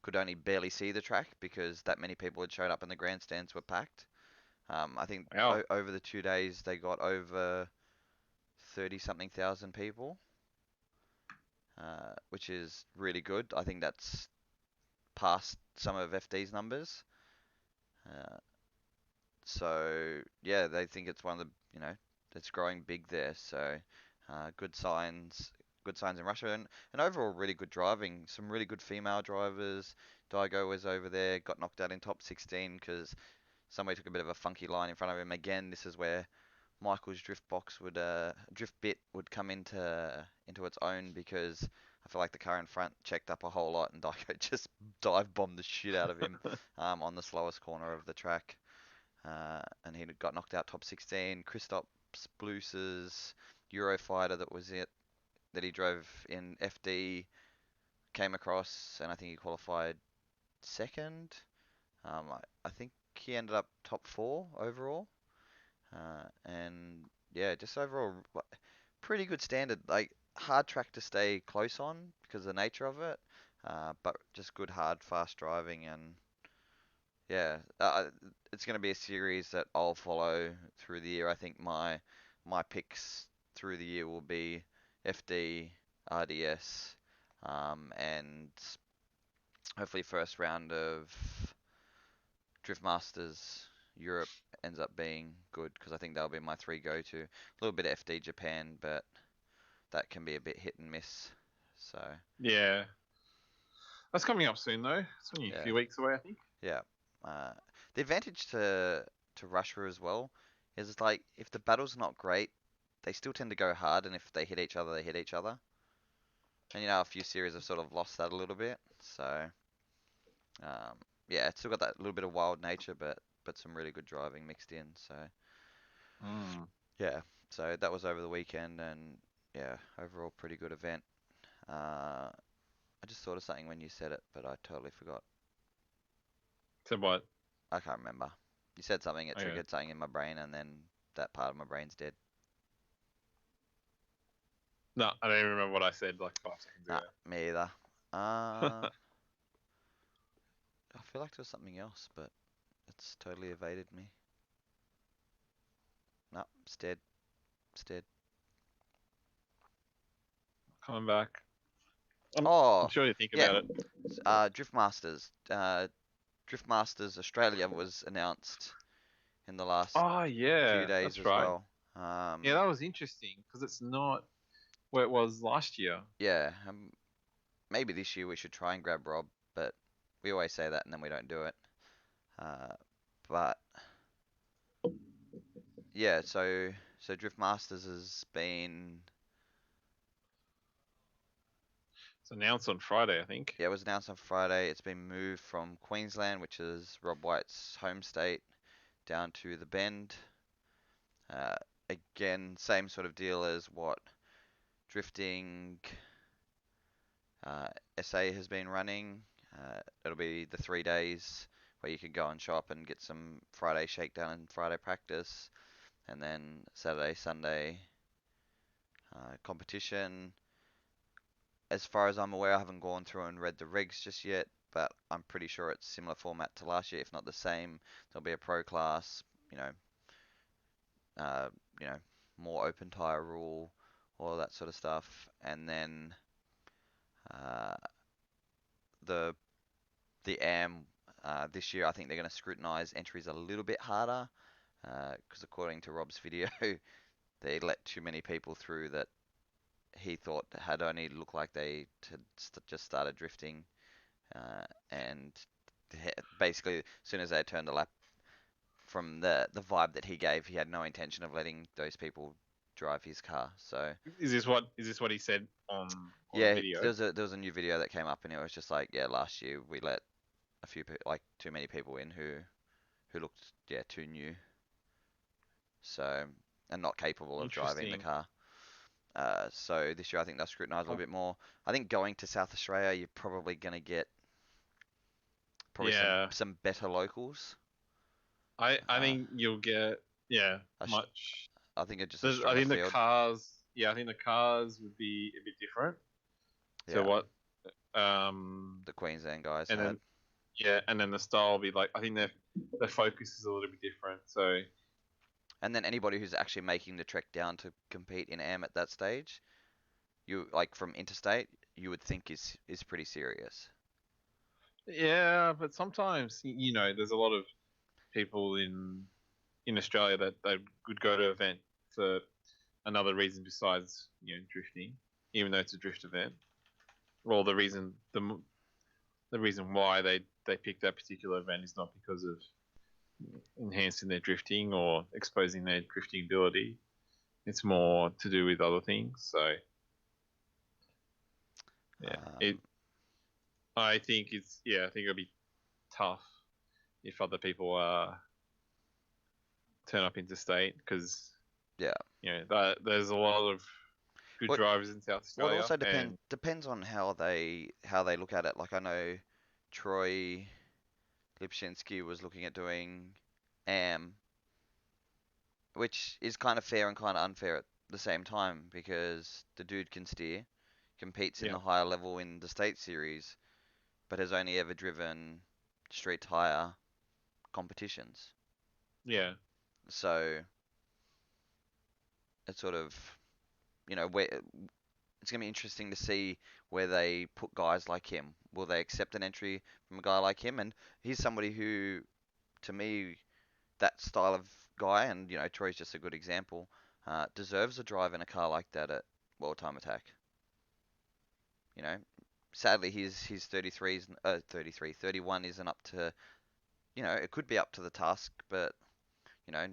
A: could only barely see the track because that many people had showed up and the grandstands were packed. I think
B: Wow.
A: over the 2 days they got over 30 something thousand people, which is really good. I think that's past some of FD's numbers. Uh, so yeah, they think it's one of the it's growing big there. So good signs, good signs in Russia, and overall really good driving. Some really good female drivers. Daigo was over there, got knocked out in top 16 because somebody took a bit of a funky line in front of him. Again, this is where Michael's drift bit would come into its own because I feel like the car in front checked up a whole lot and Daigo just dive bombed the shit out of him on the slowest corner of the track. And he got knocked out top 16. Christoph Bluse's Eurofighter that he drove in FD came across, and I think he qualified second. I think he ended up top four overall. And yeah, just overall pretty good standard. Like hard track to stay close on because of the nature of it. But just good hard fast driving and yeah, it's going to be a series that I'll follow through the year. I think my picks through the year will be FD, RDS, and hopefully first round of Drift Masters Europe ends up being good because I think that'll be my three go-to. A little bit of FD Japan, but that can be a bit hit and miss. So
B: Yeah. That's coming up soon though. It's only a
A: yeah,
B: few weeks away, I think.
A: yeah. The advantage to Russia as well is like if the battle's not great, they still tend to go hard, and if they hit each other, they hit each other. And a few series have sort of lost that a little bit. So yeah, it's still got that little bit of wild nature, but some really good driving mixed in. So yeah, so that was over the weekend, and yeah, overall pretty good event. I just thought of something when you said it, but I totally forgot.
B: So what?
A: I can't remember. You said something, it
B: Okay.
A: triggered something in my brain, and then that part of my brain's dead.
B: No, I don't even remember what I said like 5 seconds
A: Nah,
B: ago.
A: me either. I feel like there was something else, but it's totally evaded me. No, it's dead. It's dead.
B: Coming back. I'm
A: Oh,
B: sure you think
A: yeah.
B: about it.
A: Drift Masters. Drift Masters Australia was announced in the last
B: Oh
A: few
B: yeah,
A: days
B: that's
A: as
B: right.
A: well.
B: Yeah, that was interesting because it's not where it was last year.
A: Yeah, maybe this year we should try and grab Rob, but we always say that and then we don't do it. Uh, but yeah, so Drift Masters has been
B: It's announced on Friday, I think.
A: yeah, it was announced on Friday. It's been moved from Queensland, which is Rob White's home state, down to the Bend. Uh, Again, same sort of deal as what Drifting uh, SA has been running. It'll be the 3 days where you can go and shop and get some Friday shakedown and Friday practice, and then Saturday, Sunday competition. As far as I'm aware, I haven't gone through and read the regs just yet, but I'm pretty sure it's similar format to last year, if not the same. There'll be a pro class, you know, uh, you know, more open tire rule, all that sort of stuff, and then uh, the the AM this year. I think they're going to scrutinise entries a little bit harder because according to Rob's video, they let too many people through that he thought had only looked like they had just started drifting, and basically as soon as they turned the lap from the vibe that he gave, he had no intention of letting those people drive his car. So
B: Is this what he said on the
A: yeah,
B: video?
A: there was a new video that came up, and it was just like, yeah, last year we let a few like too many people in who looked too new, so and not capable of driving the
B: Interesting.
A: car. So this year I think they'll scrutinise a little
B: Oh,
A: bit more. I think going to South Australia, you're probably gonna get probably
B: yeah,
A: some better locals.
B: I
A: Uh,
B: think you'll get
A: Aus-
B: much.
A: I think it's just a
B: I
A: stronger
B: think the
A: field.
B: cars. Yeah, I think the cars would be a bit different to
A: Yeah,
B: what um
A: the Queensland guys
B: and
A: had.
B: then and then the style will be like I think their focus is a little bit different. So
A: And then anybody who's actually making the trek down to compete in AM at that stage, you like from interstate, you would think is pretty serious.
B: yeah, but sometimes there's a lot of people in Australia that they would go to an event for another reason besides drifting. even though it's a drift event. Well, the reason why they picked that particular event is not because of enhancing their drifting or exposing their drifting ability. It's more to do with other things. So yeah,
A: Um,
B: I think I think it'll be tough if other people turn up interstate because
A: yeah.
B: there's a lot of good
A: What
B: drivers in South
A: what
B: Australia,
A: also
B: and
A: depends on how they look at it. Like I know Troy Lipshinsky was looking at doing AM, which is kind of fair and kind of unfair at the same time because the dude can steer, competes in
B: yeah,
A: the higher level in the state series, but has only ever driven street tire competitions.
B: yeah,
A: So it's sort of, where it's going to be interesting to see where they put guys like him. Will they accept an entry from a guy like him? And he's somebody who, to me, that style of guy, and Troy's just a good example, deserves a drive in a car like that at World Time Attack. You know, sadly his 33 is 33, 31 isn't up to, it could be up to the task, but you know,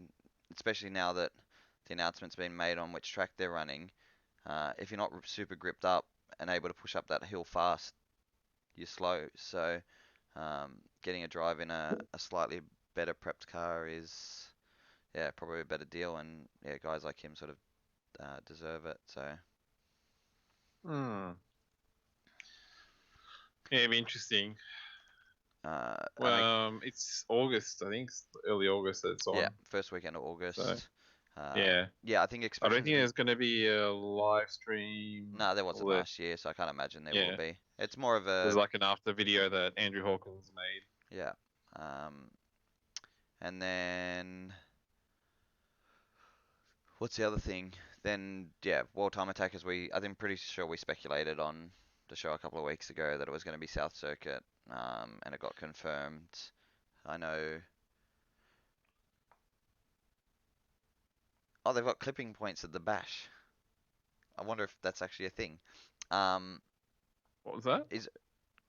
A: especially now that the announcement's been made on which track they're running, if you're not super gripped up and able to push up that hill fast, you're slow. So getting a drive in a slightly better prepped car is, yeah, probably a better deal, and yeah, guys like him sort of deserve it. So
B: hmm. Yeah, it'd be interesting.
A: and I
B: Well, it's August, I think, it's early August that it's
A: yeah,
B: on.
A: first weekend of
B: So
A: August.
B: yeah,
A: Yeah, I think
B: I don't
A: expressions
B: think
A: have been.
B: there's going to be a live stream.
A: No, there wasn't
B: All that.
A: last year, so I can't imagine there will
B: Yeah,
A: be. It's more of
B: there's
A: a
B: like an after video that Andrew Hawkins made.
A: yeah. And then what's the other thing? Then yeah, World Time Attack, as I'm pretty sure we speculated on the show a couple of weeks ago that it was going to be South Circuit, and it got confirmed. I know. Oh, they've got clipping points at the Bash. I wonder if that's actually a thing. Um,
B: What was that?
A: is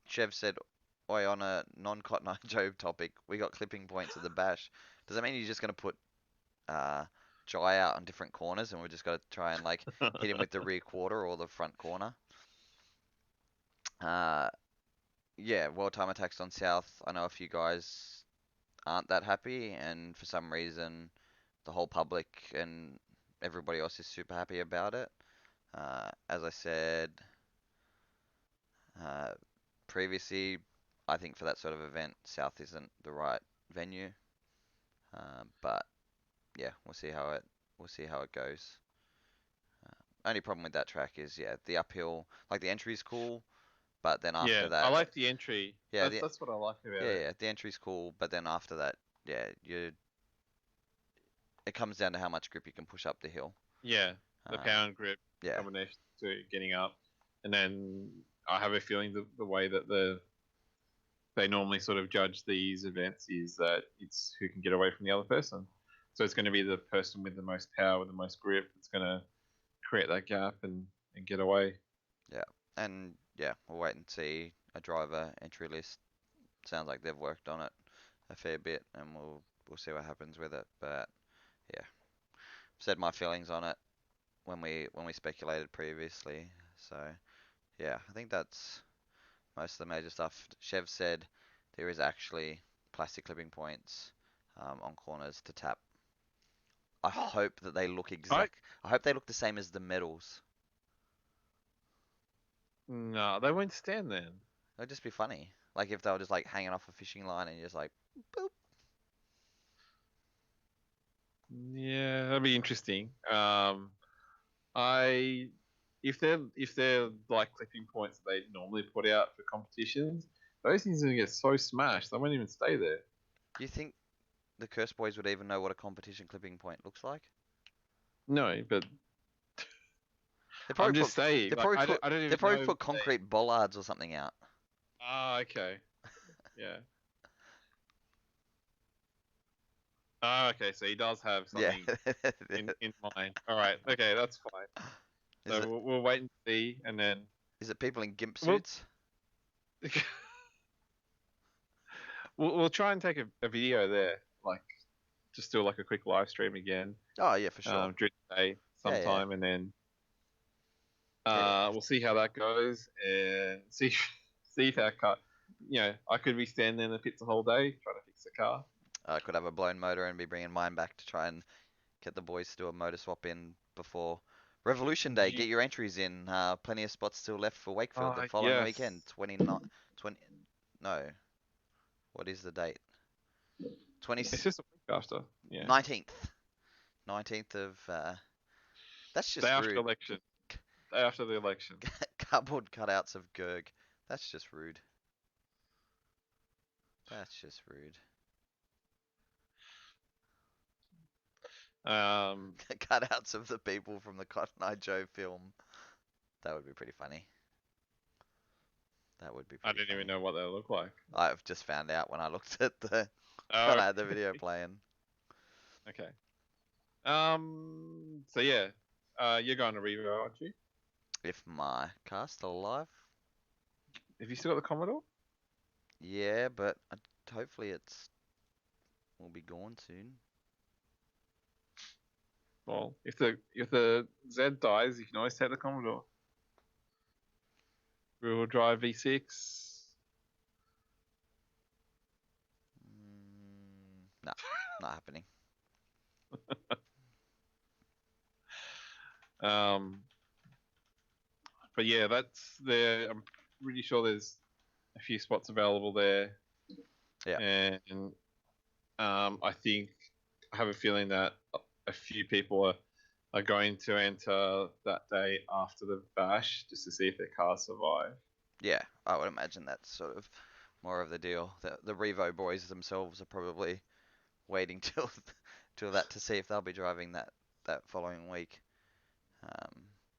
A: Chev said, "Oi, on a non-Cotton Eye Joe topic, we got clipping points at the Bash. Does that mean you're just going to put uh, Jai out on different corners, and we just got to try and like hit him with the rear quarter or the front corner?" Uh, yeah, World Time Attacks on South. I know a few guys aren't that happy, and for some reason, the whole public and everybody else is super happy about it. As I said uh, previously, I think for that sort of event, South isn't the right venue. But yeah, we'll see how it goes. Only problem with that track is yeah, the uphill, like the entry's cool, but then after
B: Yeah, I
A: that,
B: like the entry.
A: yeah,
B: That's what I like about
A: yeah,
B: it.
A: yeah, the entry's cool, but then after that, yeah, it comes down to how much grip you can push up the hill.
B: Yeah, the
A: Uh,
B: power and grip
A: yeah,
B: combination to getting up, and then I have a feeling the way that they normally sort of judge these events is that it's who can get away from the other person. So it's going to be the person with the most power, with the most grip, that's going to create that gap and get away.
A: yeah, and yeah, we'll wait and see a driver entry list. Sounds like they've worked on it a fair bit, and we'll see what happens with it. But yeah, said my feelings on it when we speculated previously. So yeah, I think that's most of the major stuff. Chev said there is actually plastic clipping points on corners to tap. I hope that they look
B: I
A: exact. I hope they look the same as the medals.
B: No, they won't stand then.
A: It'd just be funny. Like if they were just like hanging off a fishing line and you're just like, boop.
B: Yeah, that'd be interesting. I if they're like clipping points that they normally put out for competitions, those things are gonna get so smashed they won't even stay there.
A: Do you think the Curse Boys would even know what a competition clipping point looks like?
B: No, but
A: They
B: I'm
A: probably
B: just
A: put
B: saying,
A: they
B: like
A: probably put
B: I don't
A: they
B: even
A: probably
B: know
A: put concrete bollards or something out.
B: Ah, okay. Yeah. Ah, okay. So he does have
A: Yeah.
B: something in mind. All right. Okay, that's fine.
A: Is it
B: we'll wait and see, and then
A: is it people in gimp
B: we'll
A: suits?
B: we'll try and take a video there, like just do like a quick live stream again,
A: Oh yeah, for sure.
B: during the day
A: Yeah, yeah,
B: sometime, and then
A: yeah.
B: we'll see how that goes and see see if our car. I could be standing in the pits the whole day trying to fix the car.
A: I could have a blown motor and be bringing mine back to try and get the boys to do a motor swap in before Revolution Day.
B: Ye-
A: Get your entries in. Plenty of spots still left for Wakefield the following
B: yes.
A: weekend. 29, 20. No, what is the date? 20,
B: It's just a week after. Yeah.
A: 19th. 19th of. That's
B: Day
A: just
B: after
A: rude.
B: election. Day after the election.
A: Cardboard cutouts of Gerg. That's just rude. That's just rude. Cutouts of the people from the Cotton Eye Joe film. That would be pretty funny. That would be
B: I
A: pretty
B: didn't
A: funny.
B: even know what they look like.
A: I've just found out when I looked at the
B: Oh,
A: when I had the video playing.
B: okay. So yeah, you're going to Revo, aren't you?
A: If my car's still alive,
B: Have you still got the Commodore?
A: yeah, but hopefully it's will be gone soon.
B: Well, if the Z dies, you can always take the Commodore. Rear-wheel drive V6.
A: No, not happening.
B: But yeah, that's there. I'm pretty sure there's a few spots available there.
A: Yeah.
B: And I think I have a feeling that a few people are going to enter that day after the bash just to see if their cars survive.
A: Yeah, I would imagine that's sort of more of the deal. The Revo boys themselves are probably waiting till that to see if they'll be driving that following week.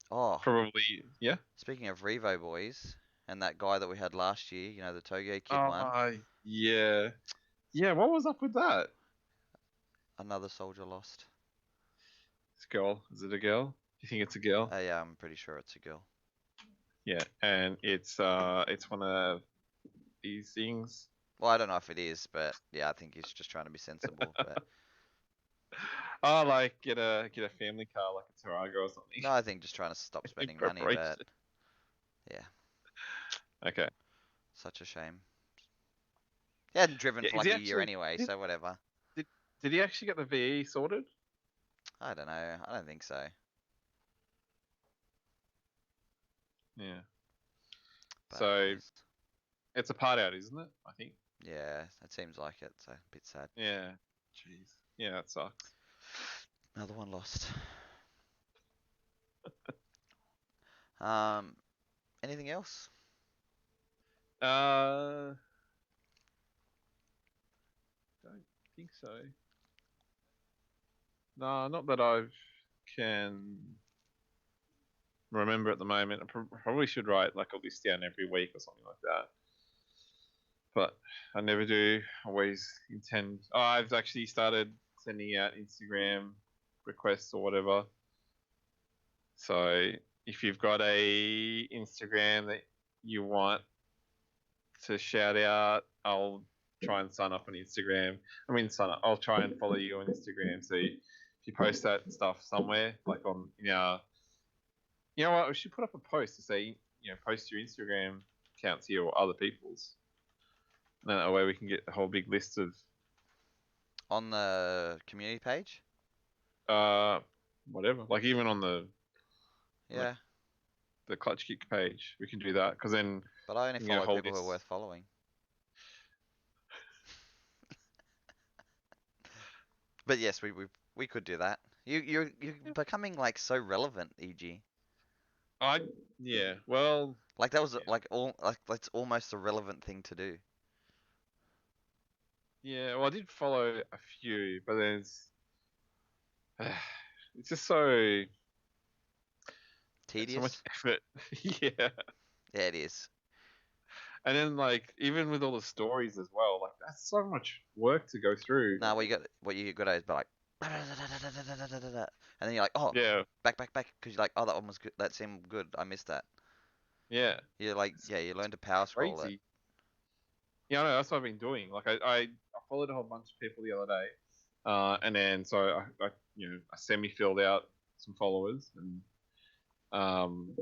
A: Oh,
B: Probably, yeah.
A: speaking of Revo boys and that guy that we had last year, the Togo kid one,
B: Yeah. Yeah, what was up with that?
A: another soldier lost.
B: It's a girl. Is it a girl? Do you think it's a girl?
A: Yeah, I'm pretty sure it's a girl.
B: Yeah, and it's one of these things.
A: Well, I don't know if it is, but yeah, I think he's just trying to be sensible. But
B: Oh, like get a family car like a Tarago or something.
A: no, I think just trying to stop spending money. But
B: Preparation.
A: yeah,
B: Okay.
A: such a shame. He hadn't driven
B: Yeah,
A: for
B: is
A: like
B: he
A: a year
B: actually-
A: anyway,
B: did-
A: so whatever.
B: Did he actually get the VE sorted?
A: I don't know. I don't think so.
B: Yeah.
A: But
B: So
A: anyways,
B: it's a part out, isn't it? I think.
A: yeah, it seems like it. So a bit sad.
B: Yeah. Jeez. Yeah, that sucks.
A: Another one lost. Anything else?
B: Don't think so. No, not that I can remember at the moment. I probably should write like a list down every week or something like that. But I never do. Always intend. Oh, I've actually started sending out Instagram requests or whatever. So if you've got a Instagram that you want to shout out, I'll try and sign up on Instagram. I'll try and follow you on Instagram. So if you post that stuff somewhere, like on, you know what, we should put up a post to say, post your Instagram accounts here or other people's. And that way we can get a whole big list of
A: On the community page?
B: whatever. Like even on the
A: Yeah,
B: Clutch Kick page, we can do that because then.
A: but I only
B: you know,
A: follow
B: hold
A: people who are
B: this-
A: worth following. But yes, we could do that. You're becoming like so relevant, EG.
B: Yeah. Well,
A: Like that was
B: Yeah.
A: like that's almost a relevant thing to do.
B: yeah. Well, I did follow a few, but there's. It's just so
A: Tedious.
B: so much effort. Yeah.
A: Yeah, it is.
B: And then like even with all the stories as well, like that's so much work to go through.
A: Nah, what you got to is like and then you're like, oh,
B: Yeah,
A: back, because you're like, oh, that one was good. That seemed good. I missed that.
B: yeah.
A: You're like,
B: It's
A: yeah, you learn to power scroll it.
B: crazy. Yeah, I know. That's what I've been doing. Like I followed a whole bunch of people the other day, and then so I semi filled out some followers, and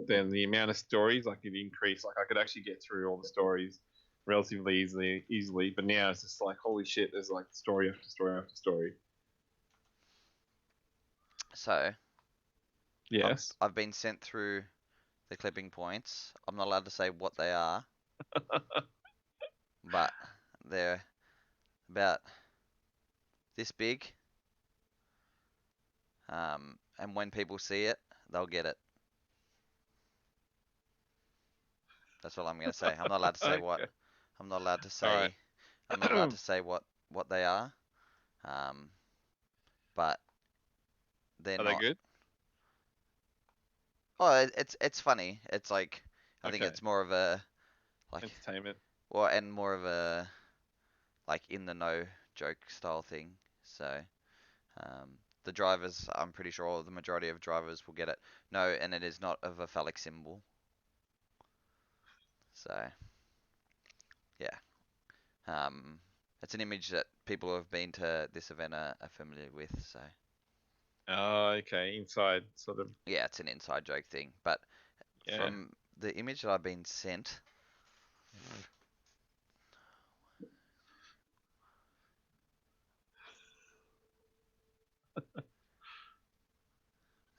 B: then the amount of stories like it increased. Like I could actually get through all the stories relatively easily. But now it's just like holy shit. There's like story after story after story.
A: So I've
B: Yes.
A: I've been sent through the clipping points. I'm not allowed to say what they are, but they're about this big. And when people see it, they'll get it. That's all I'm gonna say. I'm not allowed to say what.
B: Okay.
A: I'm not allowed to
B: All right.
A: say. I'm not allowed to say what they are. Um, but they're
B: Are they
A: not.
B: good?
A: Oh, it's funny. It's like I think
B: Okay.
A: it's more of a like
B: Entertainment.
A: well, and more of a like in the know joke style thing. So the drivers, I'm pretty sure the majority of drivers will get it. No, and it is not of a phallic symbol. So yeah, um, it's an image that people who have been to this event are familiar with. So
B: Oh, okay. Inside sort of.
A: yeah, it's an inside joke thing. But
B: Yeah.
A: from the image that I've been sent,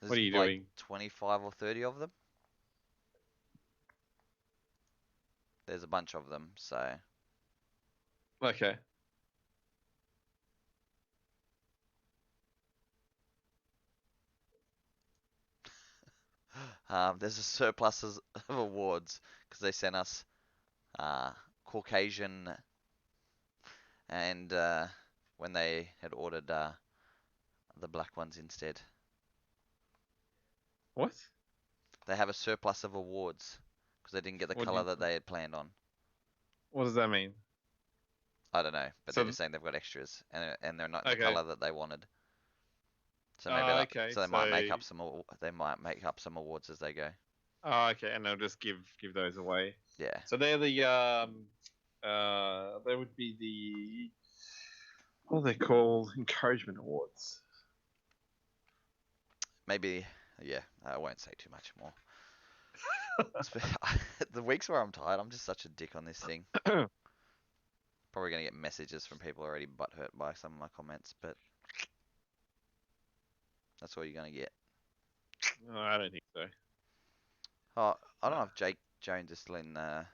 B: What
A: there's
B: are you
A: like
B: doing?
A: 25 or 30 of them. There's a bunch of them. So
B: Okay.
A: there's a surplus of awards because they sent us uh, Caucasian and when they had ordered the black ones instead.
B: What?
A: They have a surplus of awards because they didn't get the
B: What do
A: color
B: you?
A: that they had planned on.
B: What does that mean?
A: I don't know, but they're
B: So
A: just saying they've got extras and they're not in the
B: okay.
A: color that they wanted. So maybe that
B: Okay.
A: so they might make
B: So
A: up they might make up some awards as they go.
B: okay, and they'll just give those away.
A: Yeah,
B: So they're the they would be the what are they called? Encouragement awards.
A: maybe. Yeah, I won't say too much more. The weeks where I'm tired, I'm just such a dick on this thing. Probably gonna get messages from people already butthurt by some of my comments, but that's all you're gonna get.
B: No, I don't think so.
A: Oh, I don't
B: No.
A: know if Jake Jones is still in the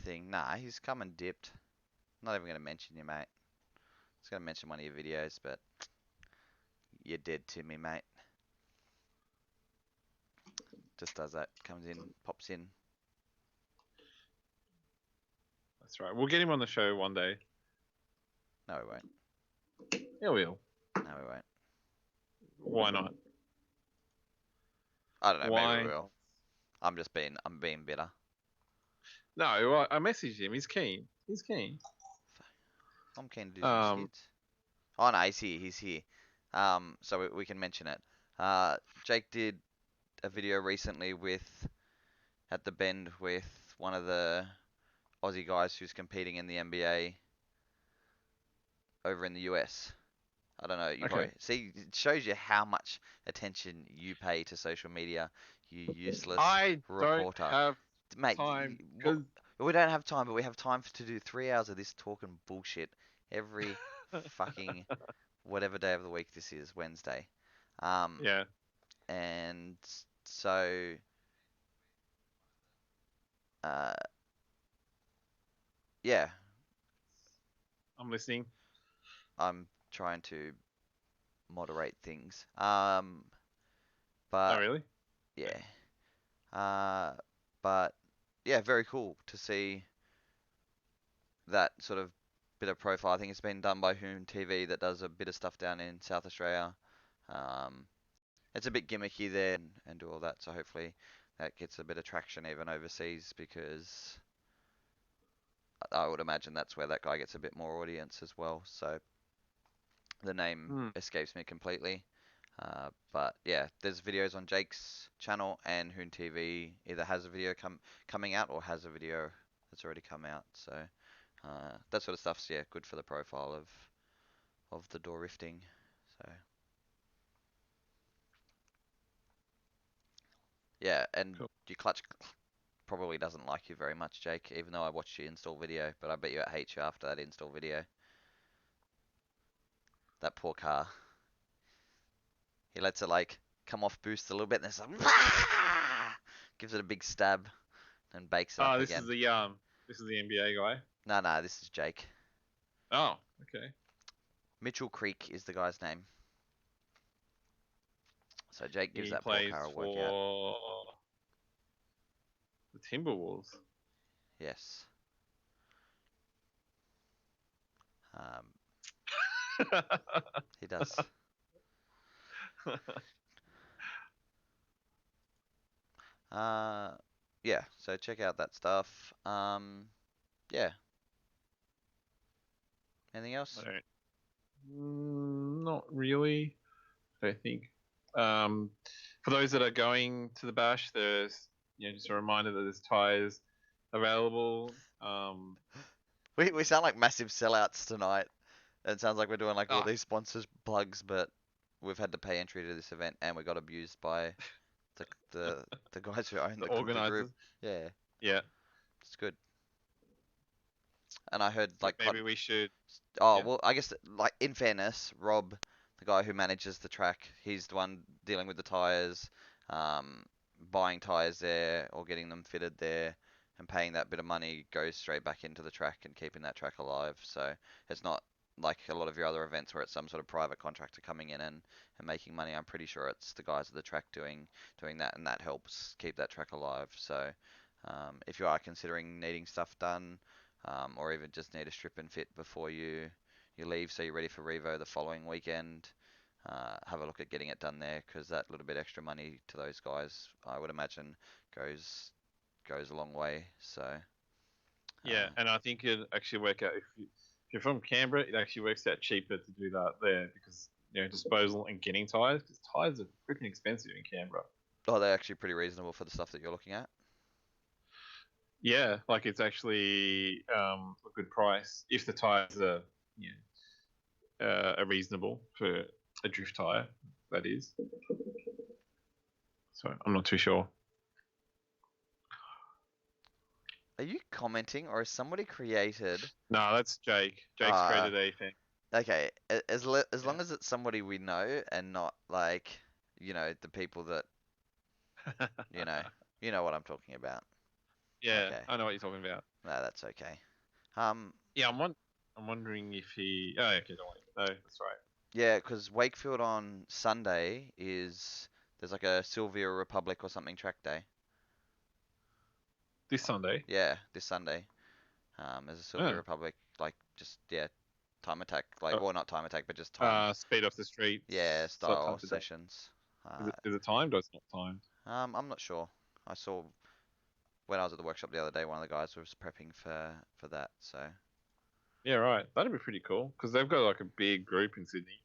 A: thing. Nah, he's come and dipped. Not even gonna mention you, mate. Just gonna mention one of your videos, but you're dead to me, mate. Just does that. Comes in, pops in.
B: That's right. We'll get him on the show one day.
A: No, we won't.
B: Yeah, we'll.
A: No, we won't.
B: Why not?
A: I don't know. Maybe we
B: Why?
A: will. I'm being bitter.
B: No, I messaged him. He's keen. He's keen.
A: I'm keen to do some
B: Um,
A: skits. Oh no, he's here. He's here. So we can mention it. Jake did a video recently with at the Bend with one of the Aussie guys who's competing in the NBA over in the US. I don't know. You
B: okay.
A: probably see. It shows you how much attention you pay to social media. You useless
B: I don't
A: reporter,
B: have
A: mate.
B: time
A: What?
B: because
A: We don't have time, but we have time to do 3 hours of this talking bullshit every fucking whatever day of the week this is, Wednesday. Um,
B: yeah,
A: and so uh, yeah,
B: I'm listening.
A: I'm trying to moderate things.
B: Oh,
A: But
B: really?
A: yeah, uh, but yeah, very cool to see that sort of bit of profile. I think it's been done by Hoon TV that does a bit of stuff down in South Australia. Um, it's a bit gimmicky there and do all that, so hopefully that gets a bit of traction even overseas because I would imagine that's where that guy gets a bit more audience as well. So The name
B: Hmm.
A: escapes me completely. But yeah, there's videos on Jake's channel, and Hoon TV either has a video coming out or has a video that's already come out. So that sort of stuff's yeah good for the profile of the door rifting. So yeah, and
B: Cool.
A: your clutch probably doesn't like you very much, Jake. Even though I watched your install video, but I bet you it hates you after that install video. That poor car. He lets it like come off boost a little bit, and then it's like gives it a big stab and bakes it up
B: Oh,
A: again.
B: this is the NBA guy.
A: No, this is Jake.
B: Oh, okay.
A: Mitchell Creek is the guy's name. So Jake gives
B: He
A: that poor
B: plays
A: car a workout.
B: for the Timberwolves.
A: Yes. Um, he does. Uh, yeah. So check out that stuff. Yeah. Anything else?
B: I don't. Not really. I don't think. Um, for those that are going to the bash, there's just a reminder that there's tires available.
A: We sound like massive sellouts tonight. It sounds like we're doing like all
B: Ah,
A: these sponsors plugs, but we've had to pay entry to this event, and we got abused by the the the guys who own
B: the
A: the group.
B: organizers.
A: Yeah,
B: Yeah,
A: it's good. And I heard
B: but
A: like
B: maybe we should.
A: oh
B: Yeah.
A: well, I guess like in fairness, Rob, the guy who manages the track, he's the one dealing with the tires, um, buying tires there or getting them fitted there, and paying that bit of money goes straight back into the track and keeping that track alive. So it's not like a lot of your other events where it's some sort of private contractor coming in and making money. I'm pretty sure it's the guys at the track doing that, and that helps keep that track alive. So if you are considering needing stuff done, or even just need a strip and fit before you leave, so you're ready for Revo the following weekend. Have a look at getting it done there, because that little bit extra money to those guys, I would imagine, goes a long way. So
B: Yeah, and I think it'd actually work out if you're from Canberra, it actually works out cheaper to do that there because disposal and getting tires because tires are freaking expensive in Canberra.
A: oh, they're actually pretty reasonable for the stuff that you're looking at.
B: Yeah, like it's actually a good price if the tires are reasonable for a drift tire. That is. So I'm not too sure.
A: Are you commenting, or has somebody created?
B: No, that's Jake. Jake's
A: Uh,
B: created a thing.
A: okay, as
B: Yeah.
A: long as it's somebody we know and not like the people that you know you know what I'm talking about.
B: Yeah,
A: Okay,
B: I know what you're talking about.
A: no, that's okay. Um,
B: Yeah, I'm wondering if he. Oh, okay, don't worry. No, that's right.
A: yeah, because Wakefield on Sunday is there's like a Sylvia Republic or something track day.
B: This Sunday.
A: Yeah, this Sunday. There's a Sylvia
B: Oh.
A: Republic, like just yeah, time attack, like well not time attack, but just time.
B: Speed off the street.
A: Yeah,
B: So time
A: style
B: today.
A: sessions.
B: Is it timed or it's not timed?
A: I'm not sure. I saw when I was at the workshop the other day, one of the guys was prepping for that. So
B: Yeah, right. That'd be pretty cool because they've got like a big group in Sydney.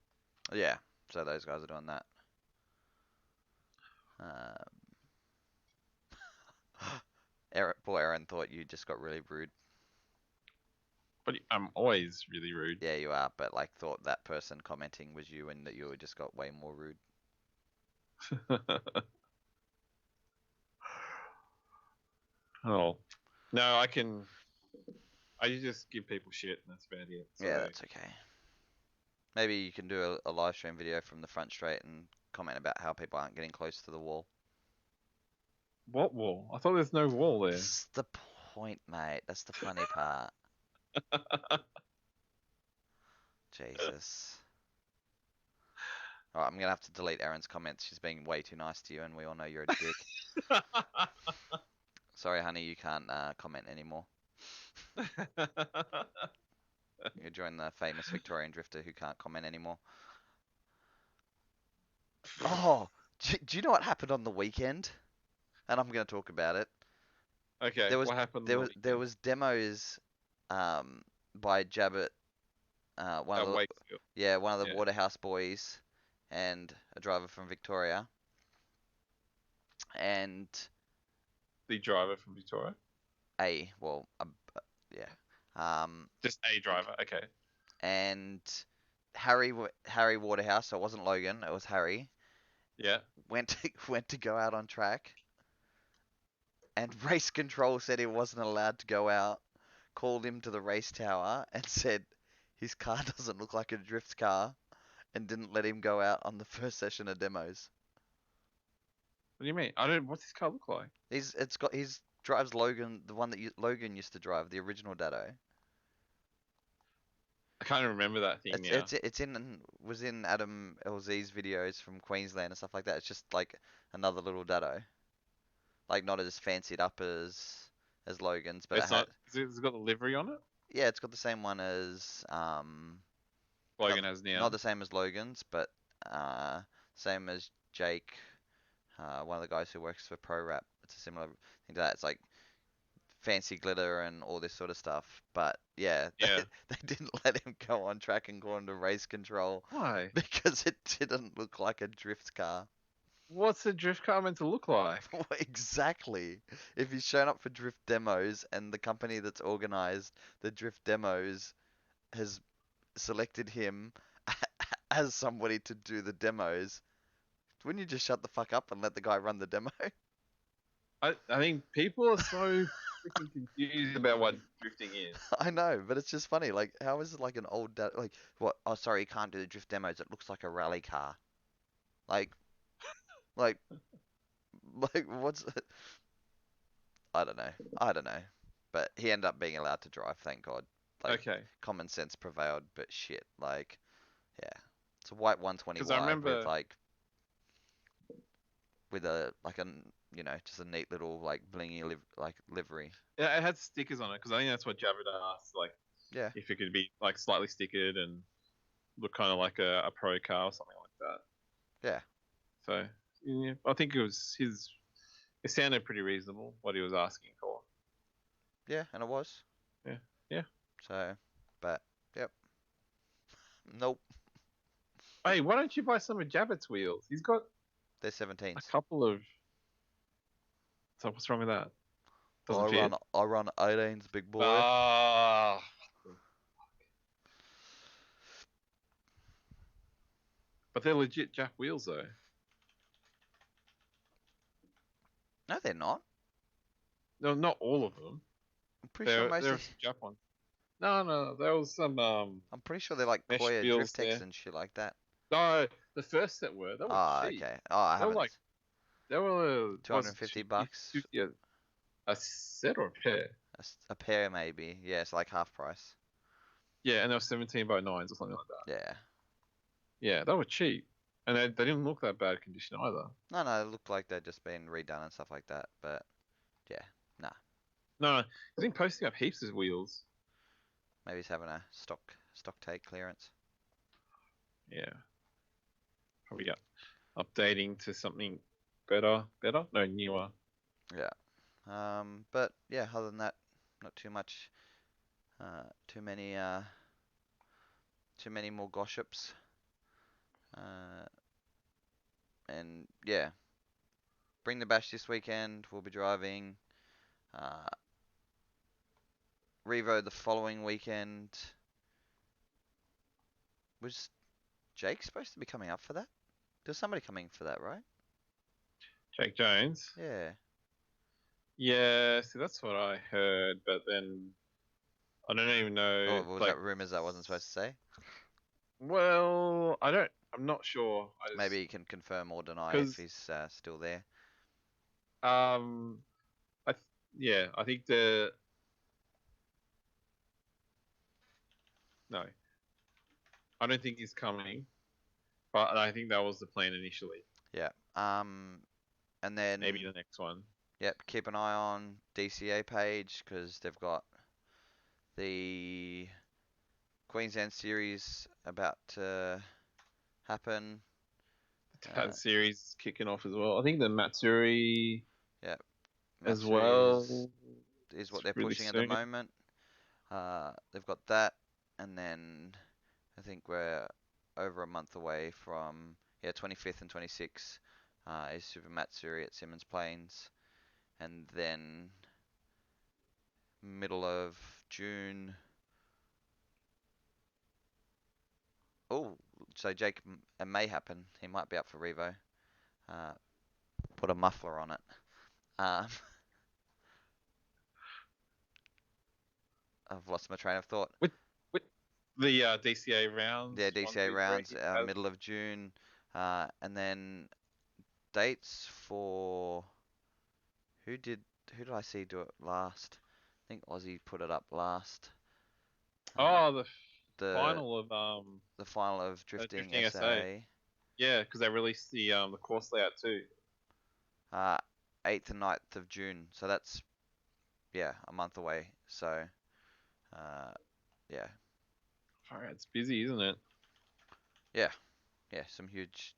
A: yeah, so those guys are doing that. Um, poor Aaron thought you just got really rude.
B: But I'm always really rude.
A: Yeah, you are, but like thought that person commenting was you and that you just got way more rude.
B: Oh no, I can. I just give people shit, and that's about it. So,
A: Yeah, that's okay. Maybe you can do a live stream video from the front straight and comment about how people aren't getting close to the wall.
B: what wall? I thought there's no wall there.
A: That's the point, mate. That's the funny part. Jesus. Alright, I'm gonna have to delete Erin's comments. She's being way too nice to you, and we all know you're a dick. Sorry, honey, you can't comment anymore. You join the famous Victorian drifter who can't comment anymore. Oh, do you know what happened on the weekend? And I'm gonna talk about it.
B: Okay,
A: There was
B: what happened?
A: there was demos by Jabbit one of the
B: Wakefield.
A: one of the
B: Yeah.
A: Waterhouse boys, and a driver from Victoria, and
B: The driver from Victoria.
A: a well, yeah,
B: Just a driver. Okay.
A: and Harry Waterhouse. So it wasn't Logan, it was Harry.
B: Yeah.
A: Went to go out on track, and race control said he wasn't allowed to go out. Called him to the race tower and said his car doesn't look like a drift car, and didn't let him go out on the first session of demos.
B: What do you mean? I don't. What's his car look like?
A: He's drives Logan, the one that Logan used to drive, the original Dado.
B: I can't even remember that thing now.
A: It's in was in Adam LZ's videos from Queensland and stuff like that. It's just like another little Dado, like not as fancied up as Logan's, but
B: It's not. It's got the livery on it.
A: yeah, it's got the same one as
B: Logan has now.
A: not the same as Logan's, but same as Jake, one of the guys who works for ProRap. It's a similar thing to that. It's like fancy glitter and all this sort of stuff. But yeah,
B: Yeah.
A: they didn't let him go on track and go into race control
B: Why?
A: because it didn't look like a drift car.
B: What's a drift car meant to look like?
A: Exactly. If he's shown up for drift demos and the company that's organized the drift demos has selected him as somebody to do the demos, wouldn't you just shut the fuck up and let the guy run the demo?
B: I think people are so freaking confused about what drifting is.
A: I know, but it's just funny. Like, how is it like an old dad? Like, what? Oh, sorry, you can't do the drift demos. It looks like a rally car. Like, like, what's? I don't know. I don't know. But he ended up being allowed to drive. Thank God. Like,
B: Okay.
A: common sense prevailed. But shit, like, yeah, it's a white 120
B: 'Cause I
A: wide
B: remember-
A: with like, with a like just a neat little like blingy livery.
B: Yeah, it had stickers on it because I think that's what Javid asked. Like,
A: Yeah.
B: if it could be like slightly stickered and look kind of like a pro car or something like that.
A: Yeah.
B: So yeah, I think it was his. It sounded pretty reasonable what he was asking for.
A: Yeah, and it was.
B: Yeah. Yeah.
A: So, but yep. Nope.
B: Hey, why don't you buy some of Jabbert's wheels? He's got
A: They're 17s.
B: a couple of. So what's wrong with that? Doesn't
A: I
B: fit.
A: run 18s, big boy.
B: Ah. But they're legit Jap wheels though.
A: No, they're not.
B: No, not all of them.
A: I'm pretty sure most
B: They're
A: of.
B: Jap ones. No, there was some
A: I'm pretty sure they're like
B: mesh
A: Koya
B: wheels
A: Driftex
B: there.
A: and shit like that.
B: No, the first set were. They were
A: Ah,
B: cheap.
A: okay. Oh, I
B: They were
A: haven't.
B: like they were
A: $250.
B: Yeah, a set or a pair.
A: A pair maybe. Yeah, it's like half price.
B: Yeah, and they were 17x9s or something like that.
A: Yeah.
B: Yeah, they were cheap, and they didn't look that bad condition either.
A: No, it looked like they'd just been redone and stuff like that. But yeah, nah.
B: No, he's been posting up heaps of wheels.
A: Maybe he's having a stock take clearance.
B: Yeah, probably got updating to something better. No, newer.
A: Yeah. But yeah, other than that, not too much. Too many more gossips. And yeah, bring the bash this weekend. We'll be driving. Revo the following weekend. Was Jake supposed to be coming up for that? There's somebody coming for that, right?
B: Jake Jones.
A: Yeah.
B: Yeah, see, that's what I heard, but then I don't even know.
A: Oh, was that rumors that wasn't supposed to say?
B: Well, I'm not sure.
A: Maybe he can confirm or deny if he's still there.
B: I think no, I don't think he's coming, but I think that was the plan initially.
A: Yeah. And then
B: Maybe the next one.
A: Yep. Keep an eye on DCA page because they've got the Queensland series about to happen.
B: The TAD series kicking off as well. I think the Matsuri.
A: Yep.
B: As well
A: is what they're
B: really
A: pushing
B: soon.
A: at the moment. They've got that, and then I think we're over a month away from 25th and 26th is Super Matsuri at Simmons Plains, and then middle of June. Oh, so Jake it may happen. He might be up for Revo. Uh, put a muffler on it. Um, I've lost my train of thought.
B: With the DCA rounds,
A: Yeah,
B: one,
A: DCA
B: two, three.
A: rounds, middle of June, and then dates for who did I see do it last? I think Aussie put it up last. Uh,
B: Oh, the
A: the
B: final of
A: the final of Drifting
B: Drifting SA.
A: SA,
B: Yeah, because they released the course layout too.
A: uh, 8th and 9th of June. So that's a month away. So uh, yeah,
B: Alright, it's busy, isn't it?
A: yeah, yeah, some huge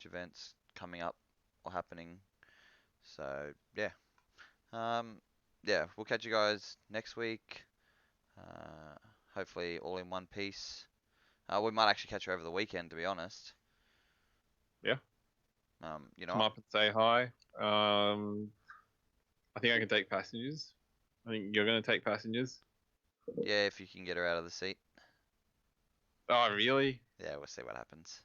A: events coming up or happening. So um, we'll catch you guys next week. Uh, hopefully all in one piece. We might actually catch you over the weekend, to be honest.
B: Yeah.
A: You know
B: Come
A: what?
B: up and say hi. I think I can take passengers. I think you're going to take passengers.
A: Yeah, if you can get her out of the seat.
B: Oh, really?
A: Yeah, we'll see what happens.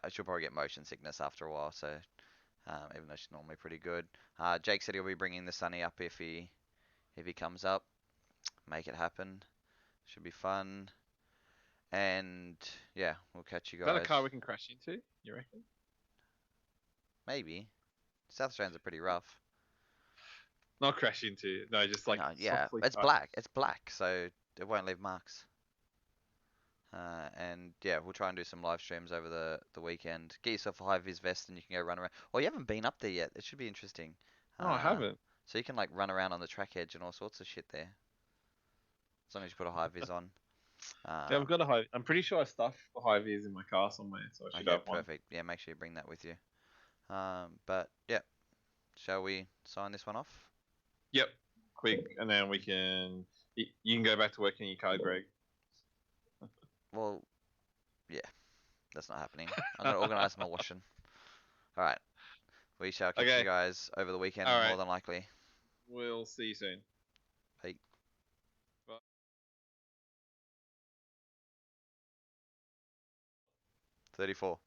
A: She'll probably get motion sickness after a while, so even though she's normally pretty good. Jake said he'll be bringing the Sunny up if he comes up. Make it happen. Should be fun. And yeah, we'll catch you
B: Is that a
A: guys.
B: car we can crash into? You reckon?
A: Maybe. South Australians are pretty rough.
B: Not crash into. No, just like
A: No, yeah,
B: softly
A: it's
B: touch.
A: black. It's black, so it won't leave marks. And yeah, we'll try and do some live streams over the weekend. Get yourself a high vis vest and you can go run around. Well, you haven't been up there yet. It should be interesting.
B: No, I
A: Uh,
B: haven't.
A: so you can like run around on the track edge and all sorts of shit there, as long as you put a high vis on.
B: Yeah,
A: Uh,
B: I've got a high. I'm pretty sure I stuffed the high vis in my car somewhere, so I should
A: okay,
B: have one.
A: perfect. Yeah, make sure you bring that with you. But yeah, shall we sign this one off?
B: Yep, quick, and then we can. You can go back to work in your car, Greg.
A: Well, yeah, that's not happening. I'm gonna organize my washing. All right, we shall catch you
B: Okay.
A: guys over the weekend,
B: All
A: more
B: right.
A: than likely.
B: We'll see you soon.
A: Bye.
B: Bye.
A: 34.